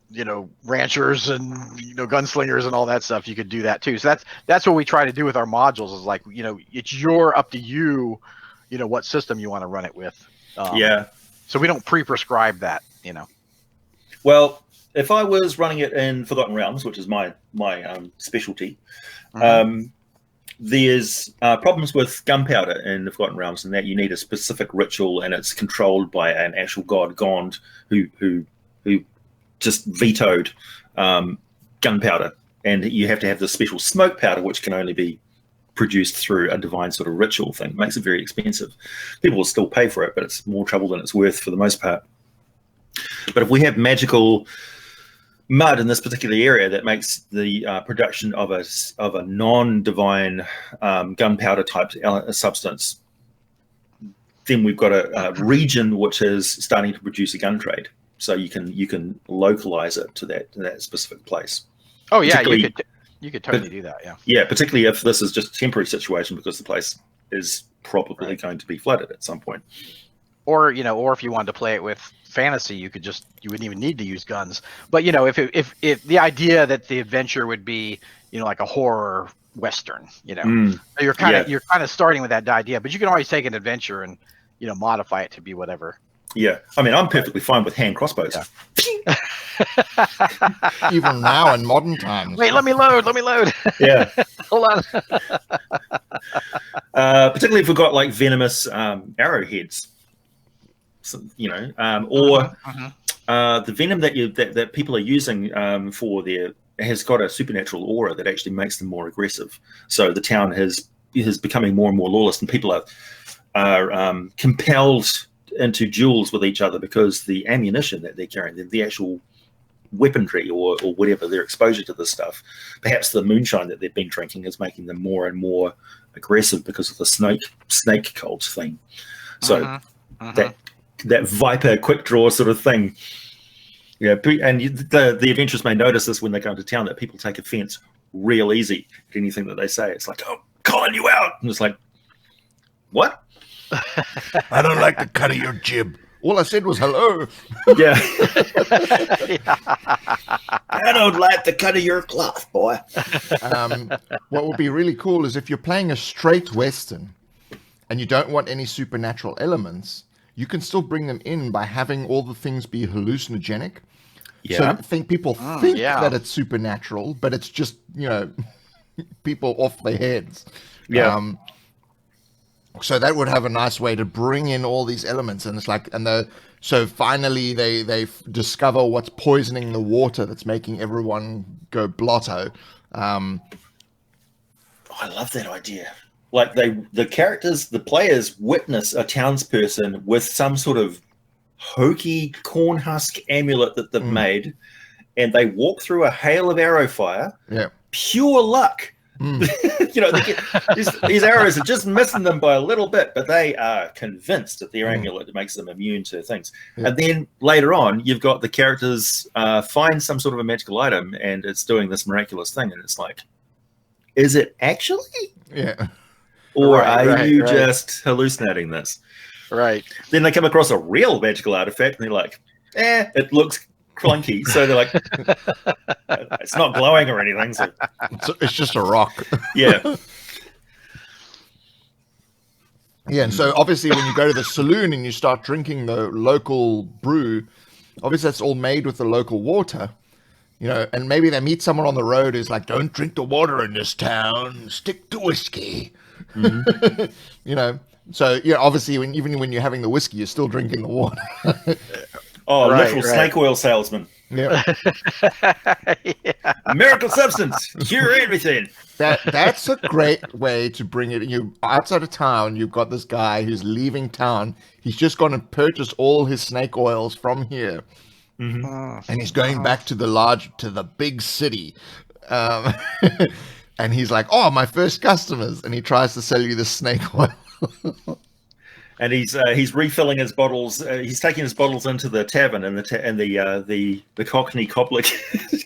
you know, ranchers and, you know, gunslingers and all that stuff, you could do that too. So that's what we try to do with our modules is like, you know, it's up to you, you know, what system you want to run it with. Yeah. So we don't pre-prescribe that, you know. Well, if I was running it in Forgotten Realms, which is my specialty, there's problems with gunpowder in the Forgotten Realms, and that you need a specific ritual, and it's controlled by an actual god, Gond, who just vetoed gunpowder, and you have to have the special smoke powder, which can only be produced through a divine sort of ritual thing. It makes it very expensive. People will still pay for it, but it's more trouble than it's worth for the most part. But if we have magical mud in this particular area that makes the production of a non-divine gunpowder type substance, then we've got a region which is starting to produce a gun trade. So you can localize it to that specific place. Oh yeah, you could totally do that. Yeah. Yeah, particularly if this is just a temporary situation because the place is probably going to be flooded at some point. Or, you know, or if you wanted to play it with fantasy, you wouldn't even need to use guns. But, you know, if the idea that the adventure would be, you know, like a horror Western, you know, so you're kind of starting with that idea, but you can always take an adventure and, you know, modify it to be whatever. Yeah. I mean, I'm perfectly fine with hand crossbows. Yeah. Even now in modern times. Wait, let me load. Yeah. Hold on. Particularly if we've got like venomous arrowheads. You know, or the venom that people are using for their has got a supernatural aura that actually makes them more aggressive. So the town is becoming more and more lawless, and people are compelled into duels with each other because the ammunition that they're carrying, the actual weaponry or whatever, their exposure to this stuff, perhaps the moonshine that they've been drinking is making them more and more aggressive because of the snake cult thing. So that Viper quick draw sort of thing. Yeah, and the adventurers may notice this when they go into town, that people take offense real easy at anything that they say. It's like, oh, calling you out. And it's like, what? I don't like the cut of your jib. All I said was hello. Yeah. I don't like the cut of your cloth, boy. What would be really cool is if you're playing a straight Western and you don't want any supernatural elements, you can still bring them in by having all the things be hallucinogenic. Yeah. So people think that it's supernatural, but it's just, you know, people off their heads. Yeah. So that would have a nice way to bring in all these elements, and it's like, so finally they discover what's poisoning the water that's making everyone go blotto. I love that idea. Like the players witness a townsperson with some sort of hokey corn husk amulet that they've made, and they walk through a hail of arrow fire. Yeah, pure luck. You know, these arrows are just missing them by a little bit, but they are convinced that their amulet makes them immune to things. Yeah. And then later on, you've got the characters find some sort of a magical item, and it's doing this miraculous thing, and it's like, is it actually? Yeah. Or are you just hallucinating this? Right. Then they come across a real magical artifact, and they're like, it looks clunky. So they're like, it's not glowing or anything. So it's just a rock. Yeah. Yeah, and so obviously when you go to the saloon and you start drinking the local brew, obviously that's all made with the local water. You know, and maybe they meet someone on the road who's like, don't drink the water in this town, stick to whiskey. You know, so yeah, obviously even when you're having the whiskey, you're still drinking the water. Literal snake oil salesman. Yeah. Miracle substance, cure everything. That's a great way to bring it. You outside of town, you've got this guy who's leaving town. He's just gone and purchased all his snake oils from here. and he's going back to the big city. Um, and he's like, "Oh, my first customers," and he tries to sell you the snake oil. And he's refilling his bottles. He's taking his bottles into the tavern, and the Cockney cobbler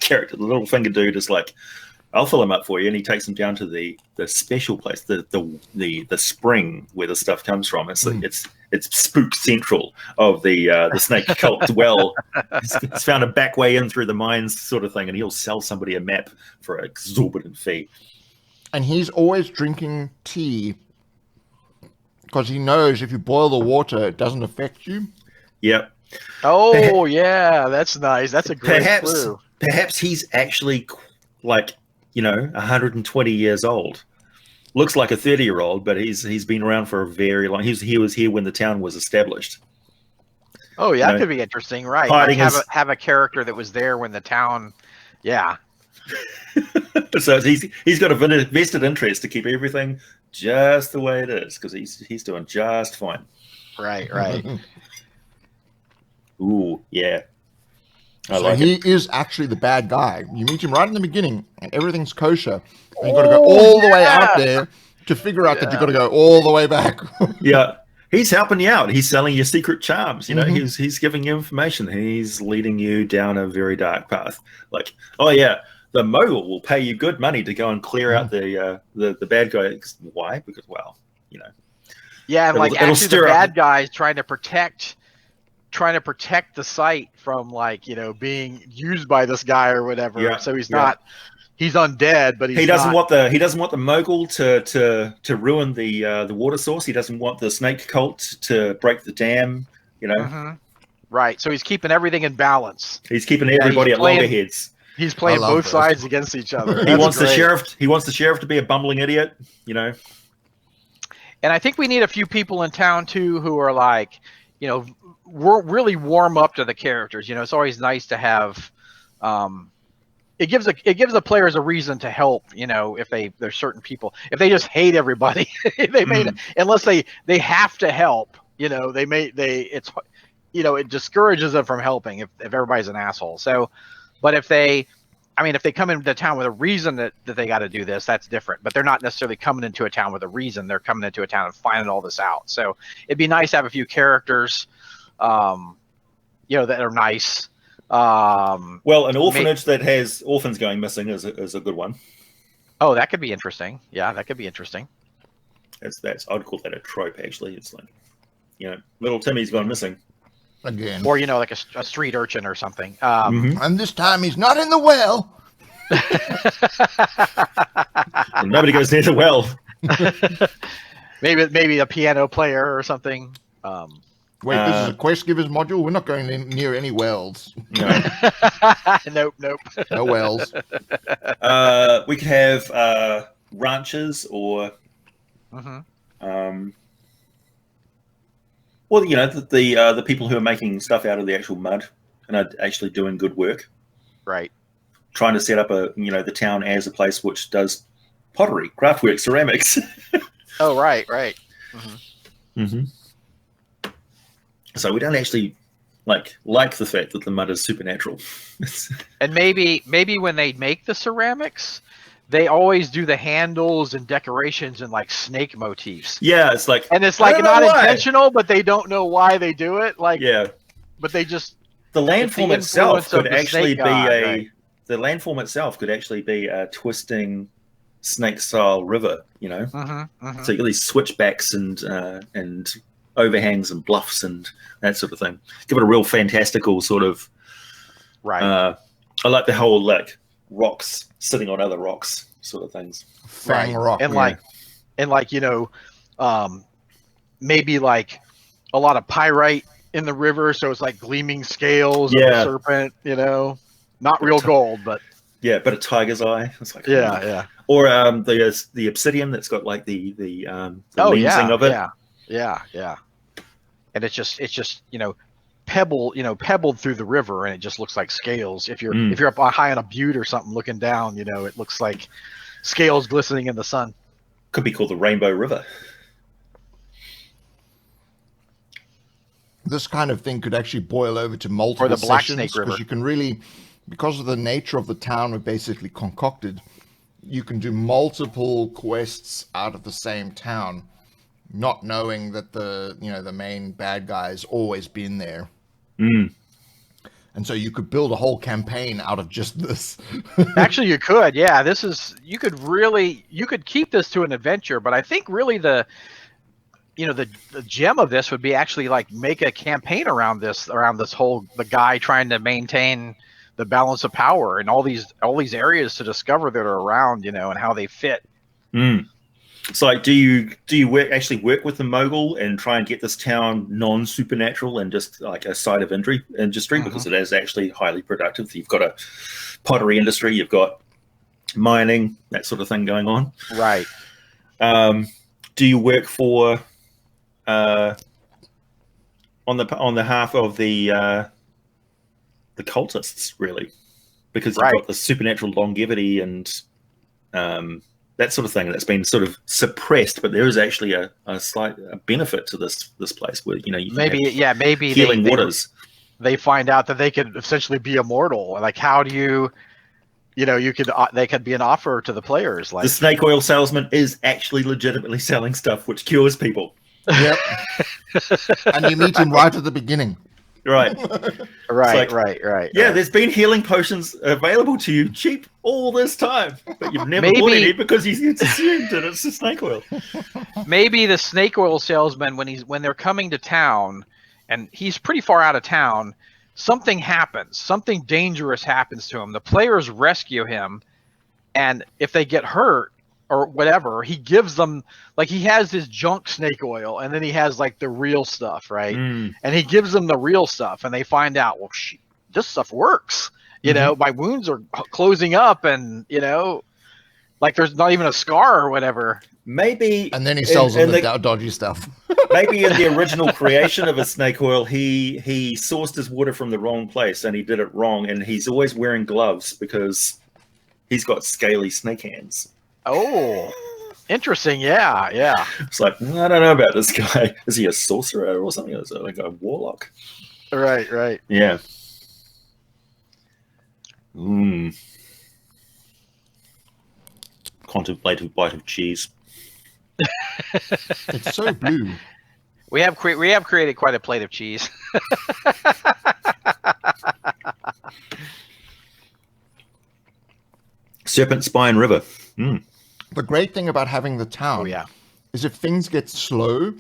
character, the little finger dude, is like, "I'll fill him up for you," and he takes him down to the special place, the spring where the stuff comes from. It's spook central of the snake cult well. He's found a back way in through the mines, sort of thing, and he'll sell somebody a map for an exorbitant fee. And he's always drinking tea because he knows if you boil the water, it doesn't affect you. Yep. Oh, yeah, that's nice. That's a great clue. Perhaps he's actually like, 120 years old. Looks like a 30-year-old, but he's been around for a very long. He was here when the town was established. Oh, yeah, that could be interesting, right? Like have a character that was there when the town, yeah. So he's got a vested interest to keep everything just the way it is because he's doing just fine. Right. Ooh, yeah. He is actually the bad guy. You meet him right in the beginning, and everything's kosher. And you've got to go all the way out there to figure out that you've got to go all the way back. Yeah. He's helping you out. He's selling you secret charms. He's giving you information. He's leading you down a very dark path. Like, oh yeah, the mogul will pay you good money to go and clear out the bad guy. Why? Because yeah, and like actually the bad guy's trying to protect the site from being used by this guy or whatever. Yeah, so he's not. He's undead, but he doesn't want the mogul to ruin the water source. He doesn't want the snake cult to break the dam. Right. So he's keeping everything in balance. He's keeping everybody at loggerheads. He's playing both sides against each other. He wants the sheriff to be a bumbling idiot. And I think we need a few people in town too who are like, really warm up to the characters. It's always nice to have. It gives the players a reason to help. If there's certain people, if they just hate everybody, unless they have to help. It discourages them from helping if everybody's an asshole. So, but if they come into town with a reason that they got to do this, that's different. But they're not necessarily coming into a town with a reason. They're coming into a town and finding all this out. So it'd be nice to have a few characters, that are nice. Well, an orphanage that has orphans going missing is a good one. Oh, that could be interesting. Yeah, that could be interesting. I'd call that a trope. Actually, it's like, little Timmy's gone missing again, or like a street urchin or something. And this time he's not in the well. Nobody goes near the well. maybe a piano player or something. Wait, this is a quest givers module? We're not going near any wells. No. Nope. No wells. We could have ranchers or... the people who are making stuff out of the actual mud and are actually doing good work. Right. Trying to set up the town as a place which does pottery, craftwork, ceramics. Oh, right. So we don't actually like the fact that the mud is supernatural. And maybe when they make the ceramics, they always do the handles and decorations and like snake motifs. Yeah, it's like, and it's like not intentional, but they don't know why they do it. Like, yeah, but they just the landform itself could actually be the landform itself could actually be a twisting snake style river. So you got these switchbacks and overhangs and bluffs and that sort of thing. Give it a real fantastical sort of right. I like the whole like rocks sitting on other rocks sort of things. Fang rock. And maybe like a lot of pyrite in the river, so it's like gleaming scales of a serpent, not real gold, but yeah, but a tiger's eye. It's like yeah. Or the obsidian that's got like the lensing of it. Yeah. And it's just pebbled through the river, and it just looks like scales. If you're up high on a butte or something looking down, it looks like scales glistening in the sun. Could be called the Rainbow River. this kind of thing could actually boil over to multiple the Black sessions, Snake River. because you can really, because of the nature of the town we've basically concocted, you can do multiple quests out of the same town, not knowing that the main bad guy's always been there. And so you could build a whole campaign out of just this. Actually, you could. Yeah, you could keep this to an adventure, but I think really the gem of this would be actually like make a campaign around this whole, the guy trying to maintain the balance of power and all these areas to discover that are around, and how they fit. It's like, do you actually work with the mogul and try and get this town non-supernatural and just like a side of industry, because it is actually highly productive. You've got a pottery industry, you've got mining, that sort of thing going on. Right. Do you work for on the half of the cultists, really, because you've got the supernatural longevity and that sort of thing that's been sort of suppressed, but there is actually a slight benefit to this place where you maybe healing waters. They find out that they could essentially be immortal. Like, how do you they could be an offer to the players. Like, the snake oil salesman is actually legitimately selling stuff which cures people. Yep. And you meet him right at the beginning. Right. Right. Yeah, there's been healing potions available to you cheap all this time, but you've never bought any because it's assumed that it's the snake oil. Maybe the snake oil salesman, when they're coming to town, and he's pretty far out of town, something happens. Something dangerous happens to him. The players rescue him, and if they get hurt or whatever, he gives them, like, he has his junk snake oil, and then he has like the real stuff, right? And he gives them the real stuff, and they find out, well, this stuff works. My wounds are closing up, and like there's not even a scar or whatever. Maybe. And then he sells them the dodgy stuff. Maybe in the original creation of a snake oil, he sourced his water from the wrong place, and he did it wrong, and he's always wearing gloves because he's got scaly snake hands. Oh, interesting. Yeah. It's like, I don't know about this guy. Is he a sorcerer or something? Is it like a warlock? Right. Yeah. Contemplative bite of cheese. It's so blue. We have created quite a plate of cheese. Serpent Spine River. The great thing about having the town is if things get slow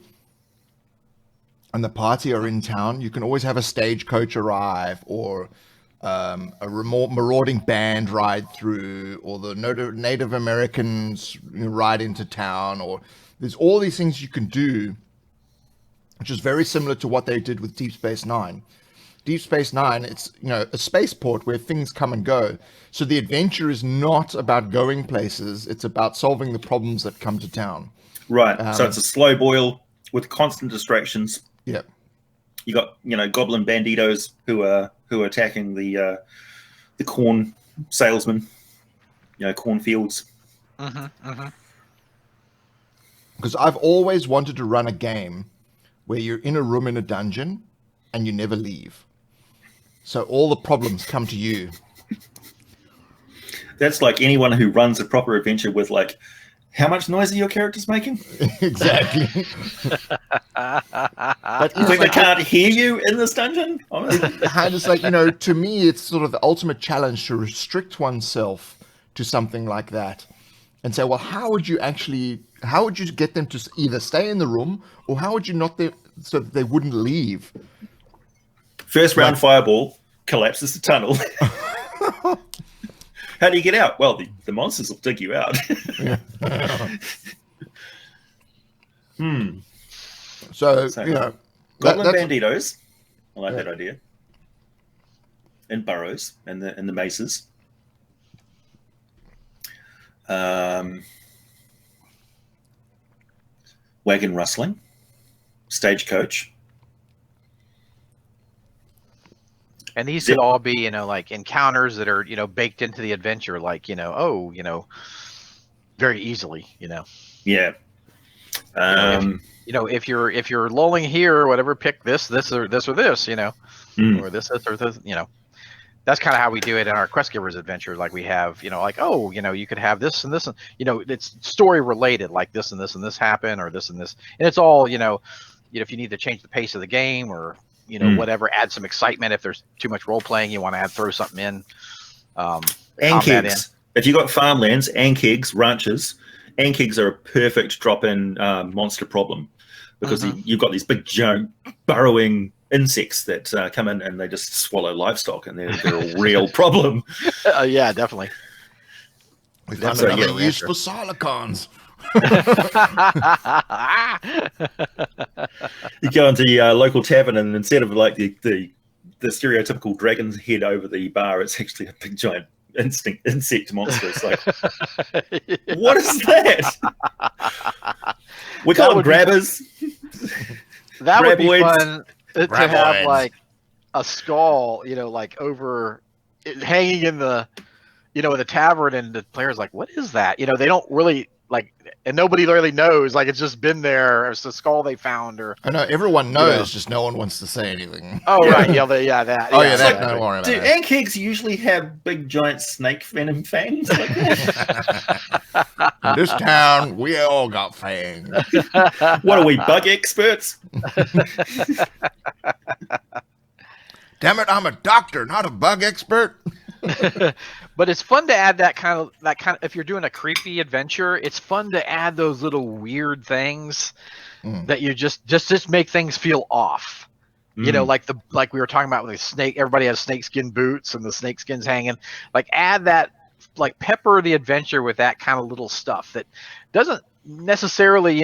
and the party are in town, you can always have a stagecoach arrive, or a marauding band ride through, or the Native Americans ride into town, or there's all these things you can do, which is very similar to what they did with Deep Space Nine. Deep Space Nine, it's a spaceport where things come and go. So the adventure is not about going places; it's about solving the problems that come to town. Right. So it's a slow boil with constant distractions. Yeah. You got goblin banditos who are attacking the corn salesman. Cornfields. Because I've always wanted to run a game where you're in a room in a dungeon and you never leave. So all the problems come to you. That's like anyone who runs a proper adventure with, like, how much noise are your characters making? Exactly. But you think they can't hear you in this dungeon? It's like, to me, it's sort of the ultimate challenge to restrict oneself to something like that. And say, well, how would you get them to either stay in the room, or how would you not so that they wouldn't leave? First round fireball collapses the tunnel. How do you get out? Well, the monsters will dig you out. So goblin banditos. I like that idea. And burrows and the maces. Wagon rustling. Stagecoach. And these could all be, like encounters that are, baked into the adventure, like, very easily, Yeah. If you're lulling here or whatever, pick this or this, or this, or this or this, That's kind of how we do it in our Quest Givers adventure. Like we have, you could have this and this, and it's story related, like this and this and this happen, or this and this, and it's all, if you need to change the pace of the game, or whatever, add some excitement. If there's too much role playing, you want to throw something in. Ankegs. If you got farmlands, ankegs, ranches, ankegs are a perfect drop-in monster problem, because you've got these big giant burrowing insects that come in and they just swallow livestock, and they're a real problem. Yeah, definitely. We found another use for silicons. You go into the local tavern, and instead of like the stereotypical dragon's head over the bar, it's actually a big giant insect monster. It's like, what is that? We call them grabbers. That would be Graboids. fun to have like a skull, like over hanging in the, in the tavern, and the player's like, what is that? They don't really like, and nobody really knows. Like, it's just been there. It's the skull they found, or I know everyone knows, just no one wants to say anything. Oh right, that. Oh yeah, that. Don't worry about Do it. ankegs usually have big giant snake venom fangs like that? In this town, we all got fangs. What are we, bug experts? Damn it, I'm a doctor, not a bug expert. But it's fun to add that kind of if you're doing a creepy adventure, it's fun to add those little weird things that you just make things feel off. Like we were talking about with the snake, everybody has snakeskin boots and the snakeskins hanging. Like, add that, like, pepper the adventure with that kind of little stuff that doesn't necessarily,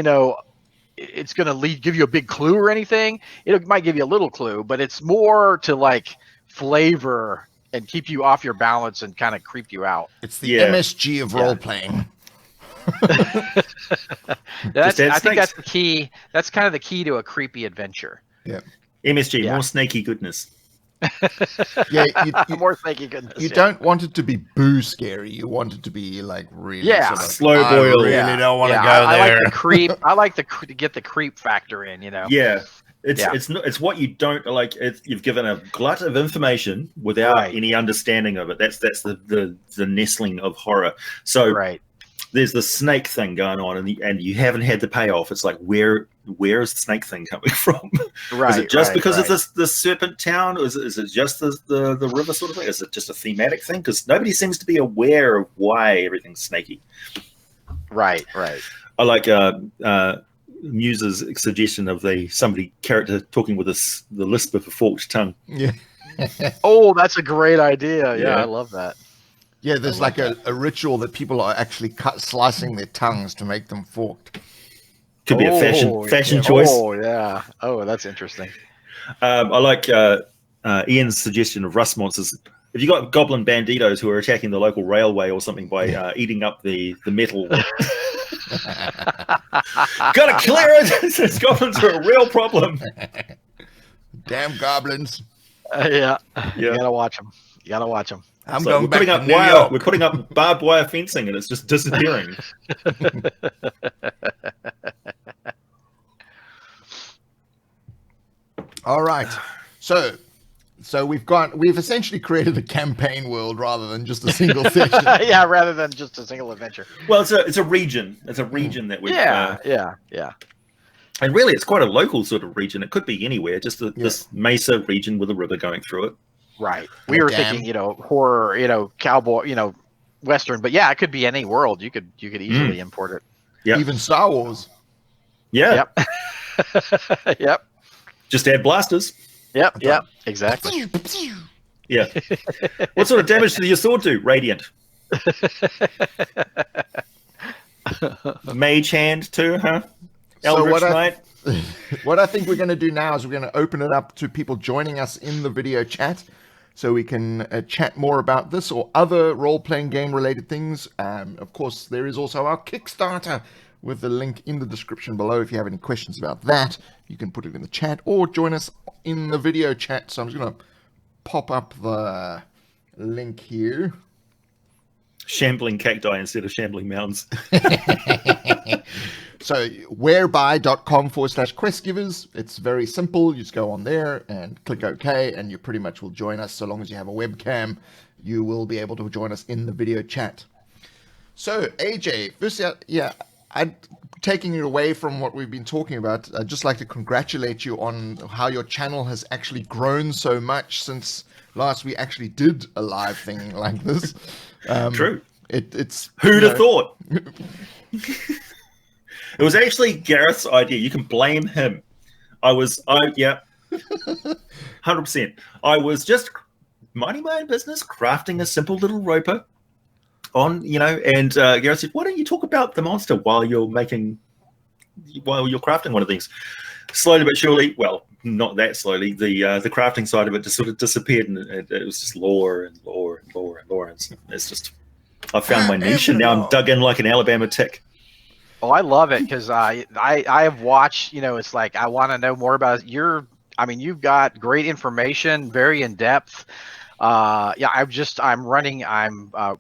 it's going to give you a big clue or anything. It might give you a little clue, but it's more to like flavor and keep you off your balance and kind of creep you out. It's the MSG of role playing. I think that's the key. That's kind of the key to a creepy adventure. Yeah. MSG, more snaky goodness. More snaky goodness. You don't want it to be boo scary. You want it to be like really slow boil. I really don't want to go there. I like the creep. I like to get the creep factor in. Yeah. It's what you don't like. You've given a glut of information without any understanding of it. That's the nestling of horror. So there's the snake thing going on, and you haven't had the payoff. It's like, where is the snake thing coming from? Is it just because of the serpent town? Is it just the river sort of thing? Is it just a thematic thing? Because nobody seems to be aware of why everything's snaky. Right. I like Muse's suggestion of somebody character talking with the lisp of a forked tongue. Yeah. Oh, that's a great idea. Yeah, I love that. Yeah, there's like a ritual that people are actually slicing their tongues to make them forked. Could be a fashion choice. Oh, yeah. Oh, that's interesting. I like Ian's suggestion of rust monsters. If you got goblin banditos who are attacking the local railway or something by eating up the metal. Gotta clear it! These goblins are a real problem. Damn goblins. You gotta watch them. I'm so going we're back putting to up New wire. York. We're putting up barbed wire fencing, and it's just disappearing. All right. So we've essentially created a campaign world rather than just a single session. Yeah, rather than just a single adventure. Well, it's a region. It's a region that we. Yeah. And really, it's quite a local sort of region. It could be anywhere. Just this mesa region with a river going through it. Right. We were thinking, horror, cowboy, Western, but yeah, it could be any world. You could easily import it. Yeah. Even Star Wars. Yeah. Yep. Yep. Just add blasters. Yep. Exactly. Yeah. What sort of damage did your sword do? Radiant. Mage hand too, huh? Eldritch Knight. What I think we're going to do now is we're going to open it up to people joining us in the video chat, so we can chat more about this or other role-playing game-related things. Of course, there is also our Kickstarter with the link in the description below. If you have any questions about that, you can put it in the chat or join us in the video chat. So I'm just going to pop up the link here. Shambling cacti instead of shambling mounds. So whereby.com/questgivers. It's very simple. You just go on there and click OK, and you pretty much will join us. So long as you have a webcam, you will be able to join us in the video chat. So AJ, first, I'm taking it away from what we've been talking about. I'd just like to congratulate you on how your channel has actually grown so much since last we actually did a live thing like this. True. It's Who'd have thought? It was actually Gareth's idea. You can blame him. 100%. I was just minding my own business, crafting a simple little roper and Gareth said, why don't you talk about the monster while you're crafting one of these? Slowly but surely, well, not that slowly, the crafting side of it just sort of disappeared, and it was just lore and lore and lore and lore. And it's just, I found my niche, and now I'm dug in like an Alabama tick. Oh, I love it because I have watched, it's like I want to know more about you've got great information, very in depth. My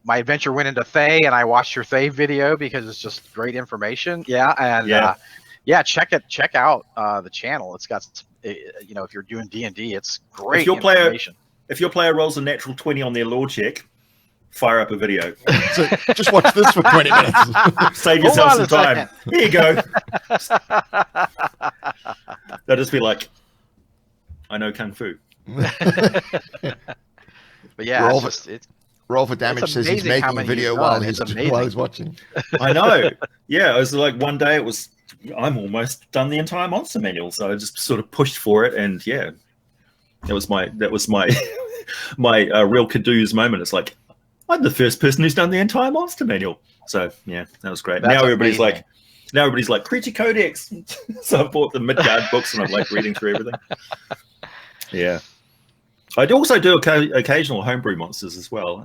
adventure went into Thay, and I watched your Thay video because it's just great information. Check out the channel. It's got if you're doing D&D, it's great information. If your player rolls a natural 20 on their lore check, fire up a video. So just watch this for 20 minutes. Save yourself some time. Here you go. They'll just be like, I know Kung Fu. But yeah, roll for damage says he's making a video while he's watching. I know. Yeah, it was like one day I'm almost done the entire monster manual, so I just sort of pushed for it, and yeah, that was my my real Cadu's moment. It's like, I'm the first person who's done the entire monster manual. So yeah, that was great. Now everybody's like, Creature Codex. So I bought the Midgard books, and I'm like reading through everything. Yeah. I also do occasional homebrew monsters as well.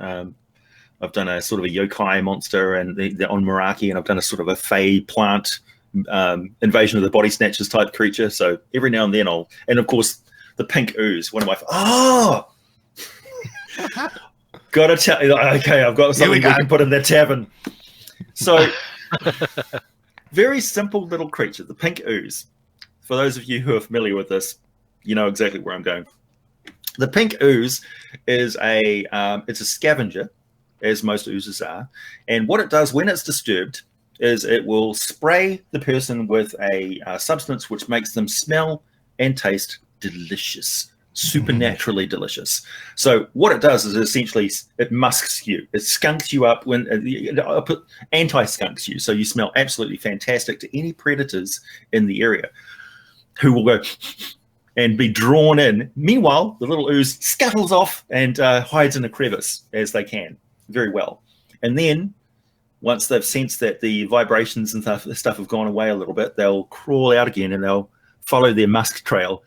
I've done a sort of a yokai monster and they're on Meraki, and I've done a sort of a fey plant invasion of the body snatchers type creature. So every now and then and of course the pink ooze, one of my gotta tell you, okay, I've got something we can put in that tavern. So very simple little creature, the pink ooze. For those of you who are familiar with this, you know exactly where I'm going. The pink ooze is it's a scavenger, as most oozes are. And what it does when it's disturbed is it will spray the person with a substance which makes them smell and taste delicious, supernaturally delicious. So what it does is essentially it musks you. It skunks you up anti-skunks you. So you smell absolutely fantastic to any predators in the area who will go and be drawn in. Meanwhile, the little ooze scuttles off and hides in a crevice as they can very well. And then once they've sensed that the vibrations and stuff have gone away a little bit, they'll crawl out again and they'll follow their musk trail.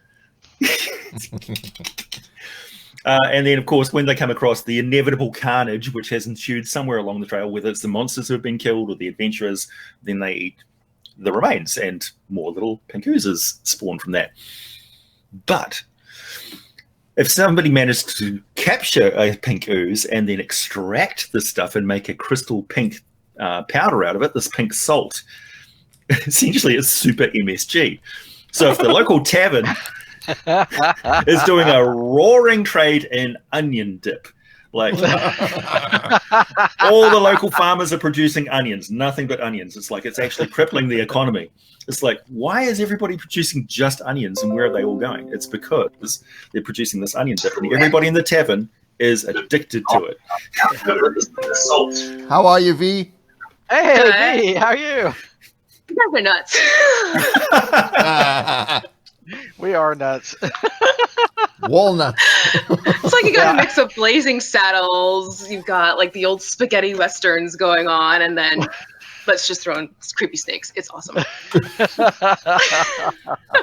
And then, of course, when they come across the inevitable carnage which has ensued somewhere along the trail, whether it's the monsters who have been killed or the adventurers, then they eat the remains, and more little pink oozes spawn from that. But if somebody managed to capture a pink ooze and then extract the stuff and make a crystal pink powder out of it, this pink salt, essentially it's super MSG. So if the local tavern is doing a roaring trade in onion dip, like all the local farmers are producing onions, nothing but onions. It's like it's actually crippling the economy. It's like, why is everybody producing just onions, and where are they all going? It's because they're producing this onion dip, and everybody in the tavern is addicted to it. How are you, V? Hey, V, how are you? You guys are nuts. We are nuts. Walnuts. It's like you got a mix of Blazing Saddles, you've got like the old spaghetti westerns going on, and then let's just throw in creepy snakes. It's awesome.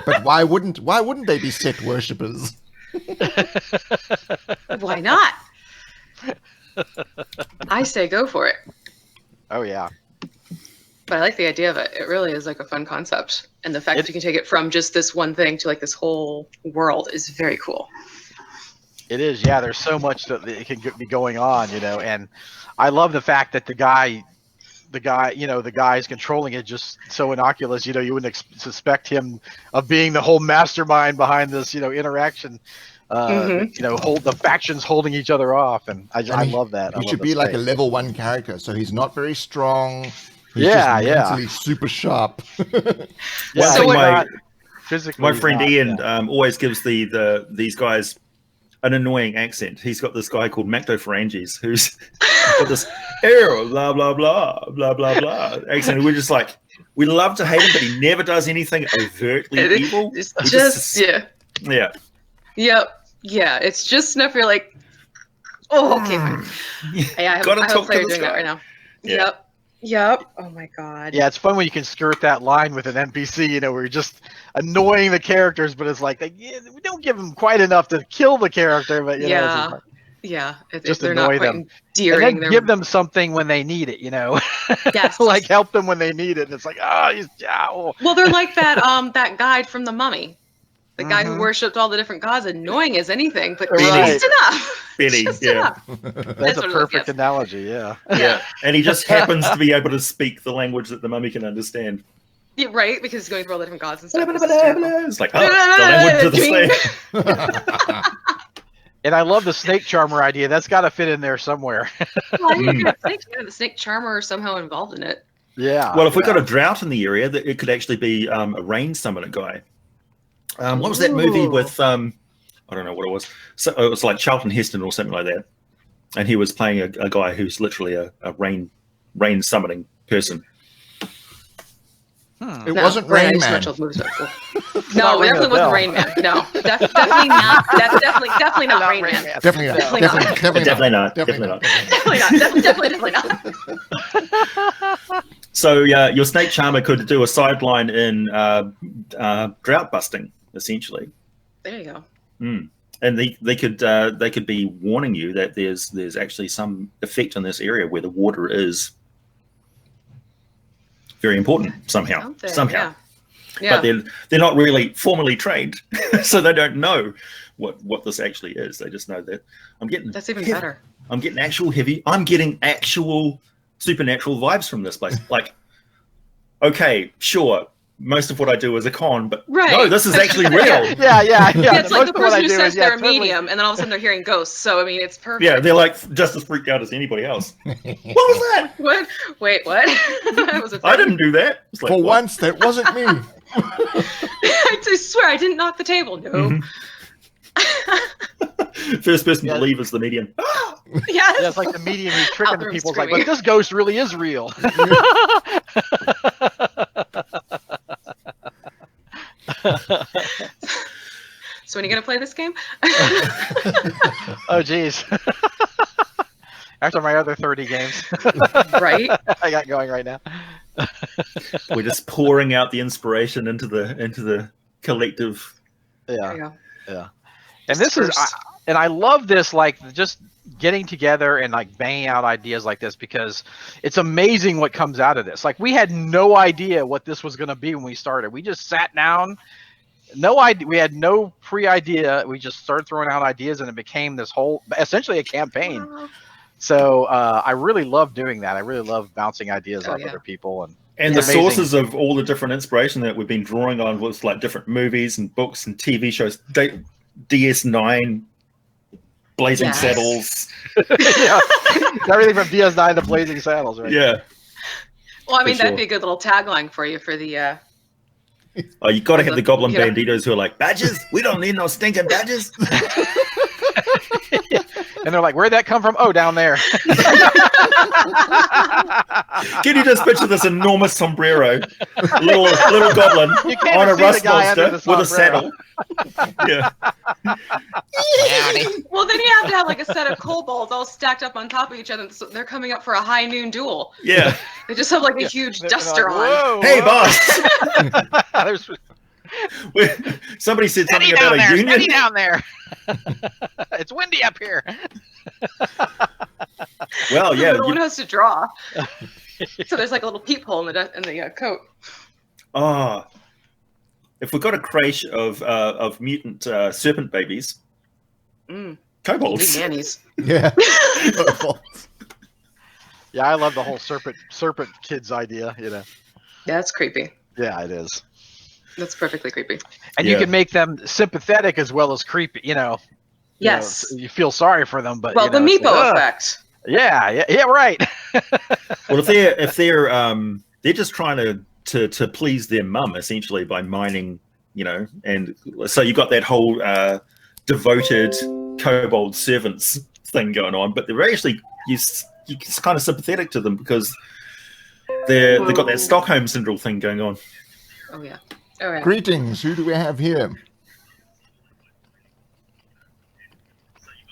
But why wouldn't they be set worshippers? Why not? I say go for it. Oh yeah. But I like the idea of it. It really is like a fun concept. And the fact that you can take it from just this one thing to like this whole world is very cool. It is, yeah. There's so much that it can be going on, and I love the fact that the guy, the guy, the guy is controlling it just so innocuous, you wouldn't suspect him of being the whole mastermind behind this, interaction. Hold the factions holding each other off, and I love that. He should be like a level 1 character, so he's not very strong. He's just mentally super sharp. My friend Ian always gives these guys an annoying accent. He's got this guy called Mactopharanges who's got this blah blah blah blah blah blah accent. We're just like, we love to hate him, but he never does anything overtly evil. It's just yeah. It's just enough. You're like, oh, okay, fine. I have a player doing that right now. Yeah. Yep. Oh my god. Yeah, it's fun when you can skirt that line with an NPC, where you're just annoying the characters, but it's like we don't give them quite enough to kill the character, but they're not quite endearing. And then give them something when they need it, Yes. Like help them when they need it. And it's like, Well, they're like that guide from the Mummy. The guy who worshipped all the different gods, annoying as anything, but just enough. Benny, enough. That's a perfect analogy, yeah. And he just happens to be able to speak the language that the mummy can understand. Yeah, right, because he's going through all the different gods and stuff. It's like, the language of the slave. And I love the snake charmer idea. That's got to fit in there somewhere. The snake charmer is somehow involved in it. Yeah. Well, if we got a drought in the area, that it could actually be a rain summoner guy. What was that movie with I don't know what it was. So it was like Charlton Heston or something like that, and he was playing a guy who's literally a rain summoning person. It wasn't Rain Man. No, it definitely wasn't Rain Man. No, definitely not. That's definitely not Rain Man. Definitely not. Definitely not. So your snake charmer could do a sideline in drought busting, essentially. There you go. And they could be warning you that there's actually some effect in this area where the water is very important somehow. Yeah. But they're not really formally trained, so they don't know what this actually is. They just know that that's even better. I'm getting actual supernatural vibes from this place. Like, okay, sure, most of what I do is a con, but no, this is actually real. Yeah. It's like the person who says they're a medium, and then all of a sudden they're hearing ghosts. So I mean, it's perfect. Yeah, they're like just as freaked out as anybody else. What was that? What? Wait, what? That was a thing. I didn't do that. Like, for once, that wasn't me. I swear, I didn't knock the table. No. Mm-hmm. First person to leave is the medium. Yes. Yeah, it's like the medium who's tricking the people. It's like, but this ghost really is real. So when are you gonna play this game? Oh geez. After my other 30 games. Right? I got going right now. We're just pouring out the inspiration into the collective. Yeah. And this is and I love this, like, just getting together and like banging out ideas like this, because it's amazing what comes out of this. Like, we had no idea what this was going to be when we started. We just sat down, no idea. We had no pre-idea. We just started throwing out ideas, and it became this whole, essentially a campaign. So I really love doing that. I really love bouncing ideas off other people. And the sources of all the different inspiration that we've been drawing on was like different movies and books and TV shows. DS9, Blazing Saddles. Yeah. Everything from DS9 to Blazing Saddles, right? Yeah. Well, I mean, that'd be a good little tagline for you for the... Oh, you got to have the Goblin Banditos who are like, badges? We don't need no stinking badges. And they're like, where'd that come from? Oh, down there. Can you just picture this enormous sombrero, little goblin on a rust monster with a saddle? Yeah. Well, then you have to have like a set of kobolds all stacked up on top of each other. So they're coming up for a high noon duel. Yeah. They just have like a huge duster on. Hey, boss. Somebody said something about a union. Steady down there. It's windy up here. Well, yeah. No one knows to draw. So there's like a little peephole in the coat. Oh, if we got a crèche of mutant serpent babies, kobolds. Nannies. Yeah. Yeah, I love the whole serpent kids idea. Yeah, that's creepy. Yeah, it is. That's perfectly creepy. And you can make them sympathetic as well as creepy. Yes. You feel sorry for them, but Well, the it's Meepo like, effect. Yeah, right. Well, if they're just trying to please their mum essentially by mining, and so you got that whole devoted kobold servants thing going on, but they're actually you're kind of sympathetic to them because they've got that Stockholm syndrome thing going on. Oh yeah. All right. Greetings. Who do we have here?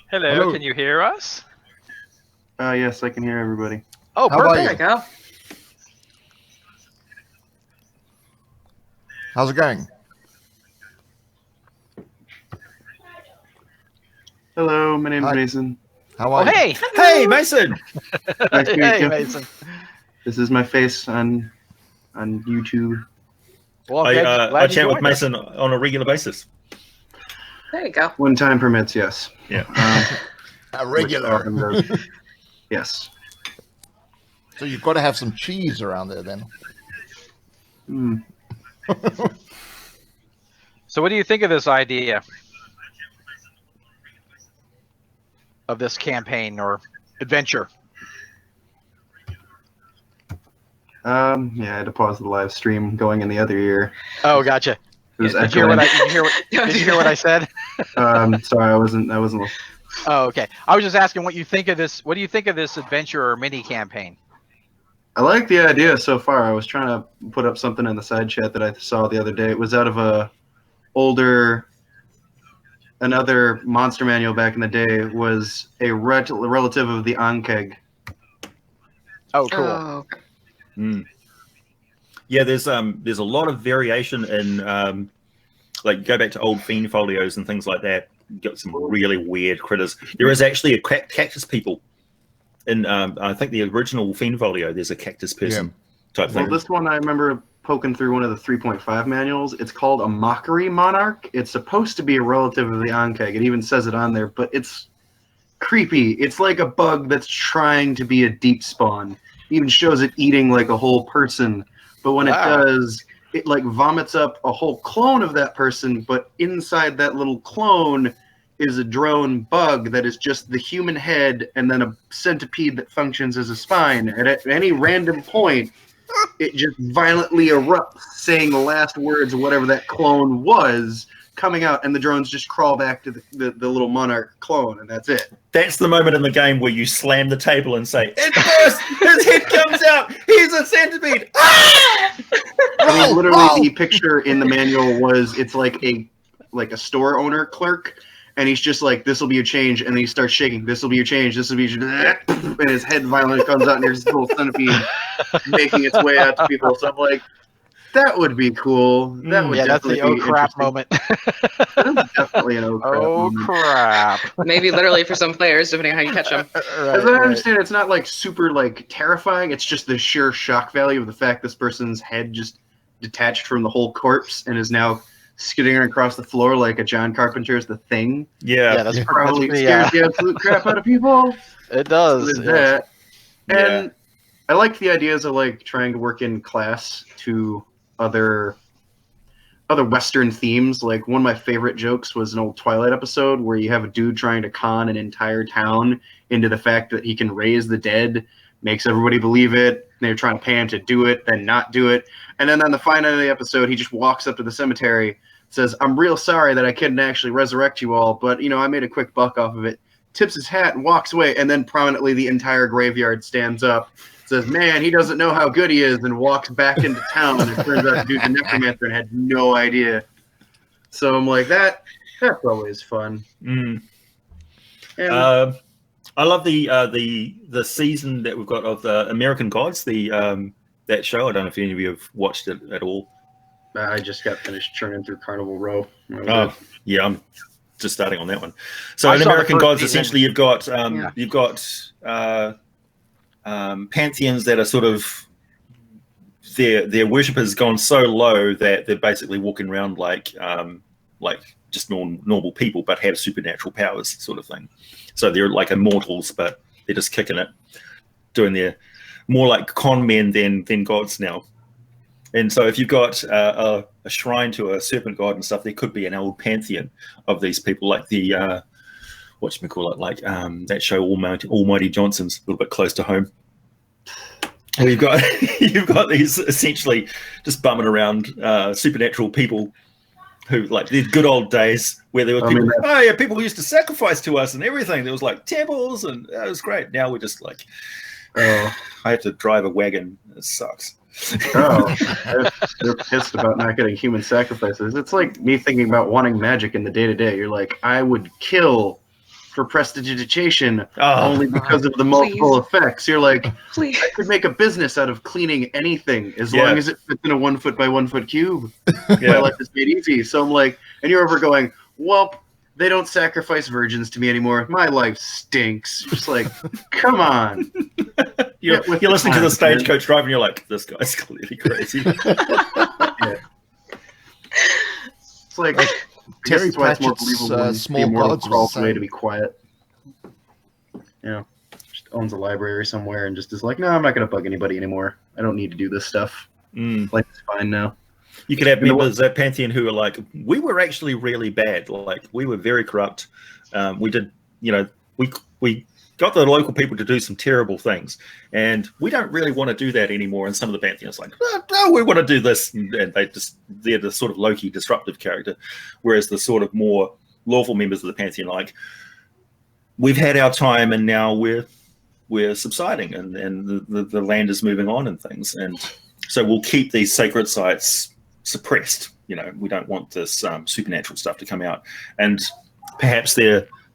Hello, can you hear us? Yes, I can hear everybody. Oh, How about perfect. There we go. How's it going? Hello, my name's Hi. Mason. How are you? Hey. Hey, Mason. Nice to meet Hey, you. Mason. This is my face on YouTube. Well, I glad you chat with joined us. Mason on a regular basis. There you go. When time permits, yes. Yeah. A Which regular. often does. Yes. So you've got to have some cheese around there then. Mm. So, what do you think of this idea of this campaign or adventure? Yeah, I had to pause the live stream going in the other ear. Oh, gotcha. It was Did you hear echoing. did you hear what I said? Sorry, I wasn't listening. Oh, okay. I was just asking what you think of this. What do you think of this adventure or mini campaign? I like the idea so far. I was trying to put up something in the side chat that I saw the other day. It was out of another monster manual back in the day. Was a relative of the Ankeg. Oh, cool. Oh, okay. Mm. Yeah, there's a lot of variation in like go back to old fiend folios and things like that. You got some really weird critters. There is actually a cactus people in I think the original fiend folio. There's a cactus person type Well, thing. this one I remember poking through one of the 3.5 manuals. It's called a mockery monarch. It's supposed to be a relative of the Ankeg. It even says it on there, but it's creepy. It's like a bug that's trying to be a deep spawn. It even shows it eating like a whole person, but when it does, it like vomits up a whole clone of that person, but inside that little clone is a drone bug that is just the human head and then a centipede that functions as a spine. And at any random point, it just violently erupts, saying the last words of whatever that clone was, coming out, and the drones just crawl back to the little monarch clone, and that's it. That's the moment in the game where you slam the table and say, "It burst! His head comes out! He's a centipede!" Ah! I mean, literally, the picture in the manual was it's like a store owner clerk, and he's just like, "This will be your change," and then he starts shaking. "This will be your change. This will be your," and his head violently comes out, and there's this little centipede making its way out to people. So I'm like, that would be cool. That would That's definitely the oh be crap interesting. moment. That is definitely an oh crap Oh moment. crap! Maybe literally for some players, depending on how you catch them. As I understand, it's not like super like terrifying. It's just the sheer shock value of the fact this person's head just detached from the whole corpse and is now skidding across the floor like a John Carpenter's The Thing. Yeah, that's Probably pretty, scares the absolute crap out of people. It does. There's yes. that. And I like the ideas of like trying to work in class to other Western themes. Like one of my favorite jokes was an old Twilight episode where you have a dude trying to con an entire town into the fact that he can raise the dead, makes everybody believe it, and they're trying to pay him to do it, then not do it. And then on the final of the episode, he just walks up to the cemetery, says, "I'm real sorry that I couldn't actually resurrect you all, but, I made a quick buck off of it," tips his hat and walks away, and then prominently the entire graveyard stands up, says, "Man, he doesn't know how good he is," and walks back into town, and it turns out the dude's a necromancer and had no idea. So I'm like, that's always fun. Mm. And I love the season that we've got of the American Gods, that show. I don't know if any of you have watched it at all. I just got finished churning through Carnival Row. Oh, yeah, I'm just starting on that one. So I in saw the American first Gods, season. essentially, you've got pantheons that are sort of their worship has gone so low that they're basically walking around like just normal people, but have supernatural powers, sort of thing. So they're like immortals, but they're just kicking it. doing their more like con men than gods now. And so if you've got a shrine to a serpent god and stuff, there could be an old pantheon of these people, like the whatchamacallit, like that show Almighty Johnson's, a little bit close to home. And you've got these essentially just bumming around supernatural people who, like, the good old days where there were people, people who used to sacrifice to us and everything. There was like temples and it was great. Now we're just like, I have to drive a wagon. It sucks. They're pissed about not getting human sacrifices. It's like me thinking about wanting magic in the day-to-day. You're like, I would kill for prestidigitation only because of the multiple effects. You're like, I could make a business out of cleaning anything as long as it fits in a 1 foot by 1 foot cube. My life is made easy. So I'm like, and you're over going, well, they don't sacrifice virgins to me anymore. My life stinks. Just like, come on. You're listening to the stagecoach drive and you're like, this guy's clearly crazy. It's like Terry Pratchett's Small Gods crawls away to be quiet. Just owns a library somewhere and just is like, no, I'm not going to bug anybody anymore. I don't need to do this stuff. Life is fine now. You could have members at Pantheon who are like, we were actually really bad. Like, we were very corrupt. We did, we got the local people to do some terrible things, and we don't really want to do that anymore. And some of the Pantheon's like, no, we want to do this, and they're the sort of low-key disruptive character, whereas the sort of more lawful members of the Pantheon are like, we've had our time, and now we're subsiding, and the land is moving on and things, and so we'll keep these sacred sites suppressed. We don't want this supernatural stuff to come out, and perhaps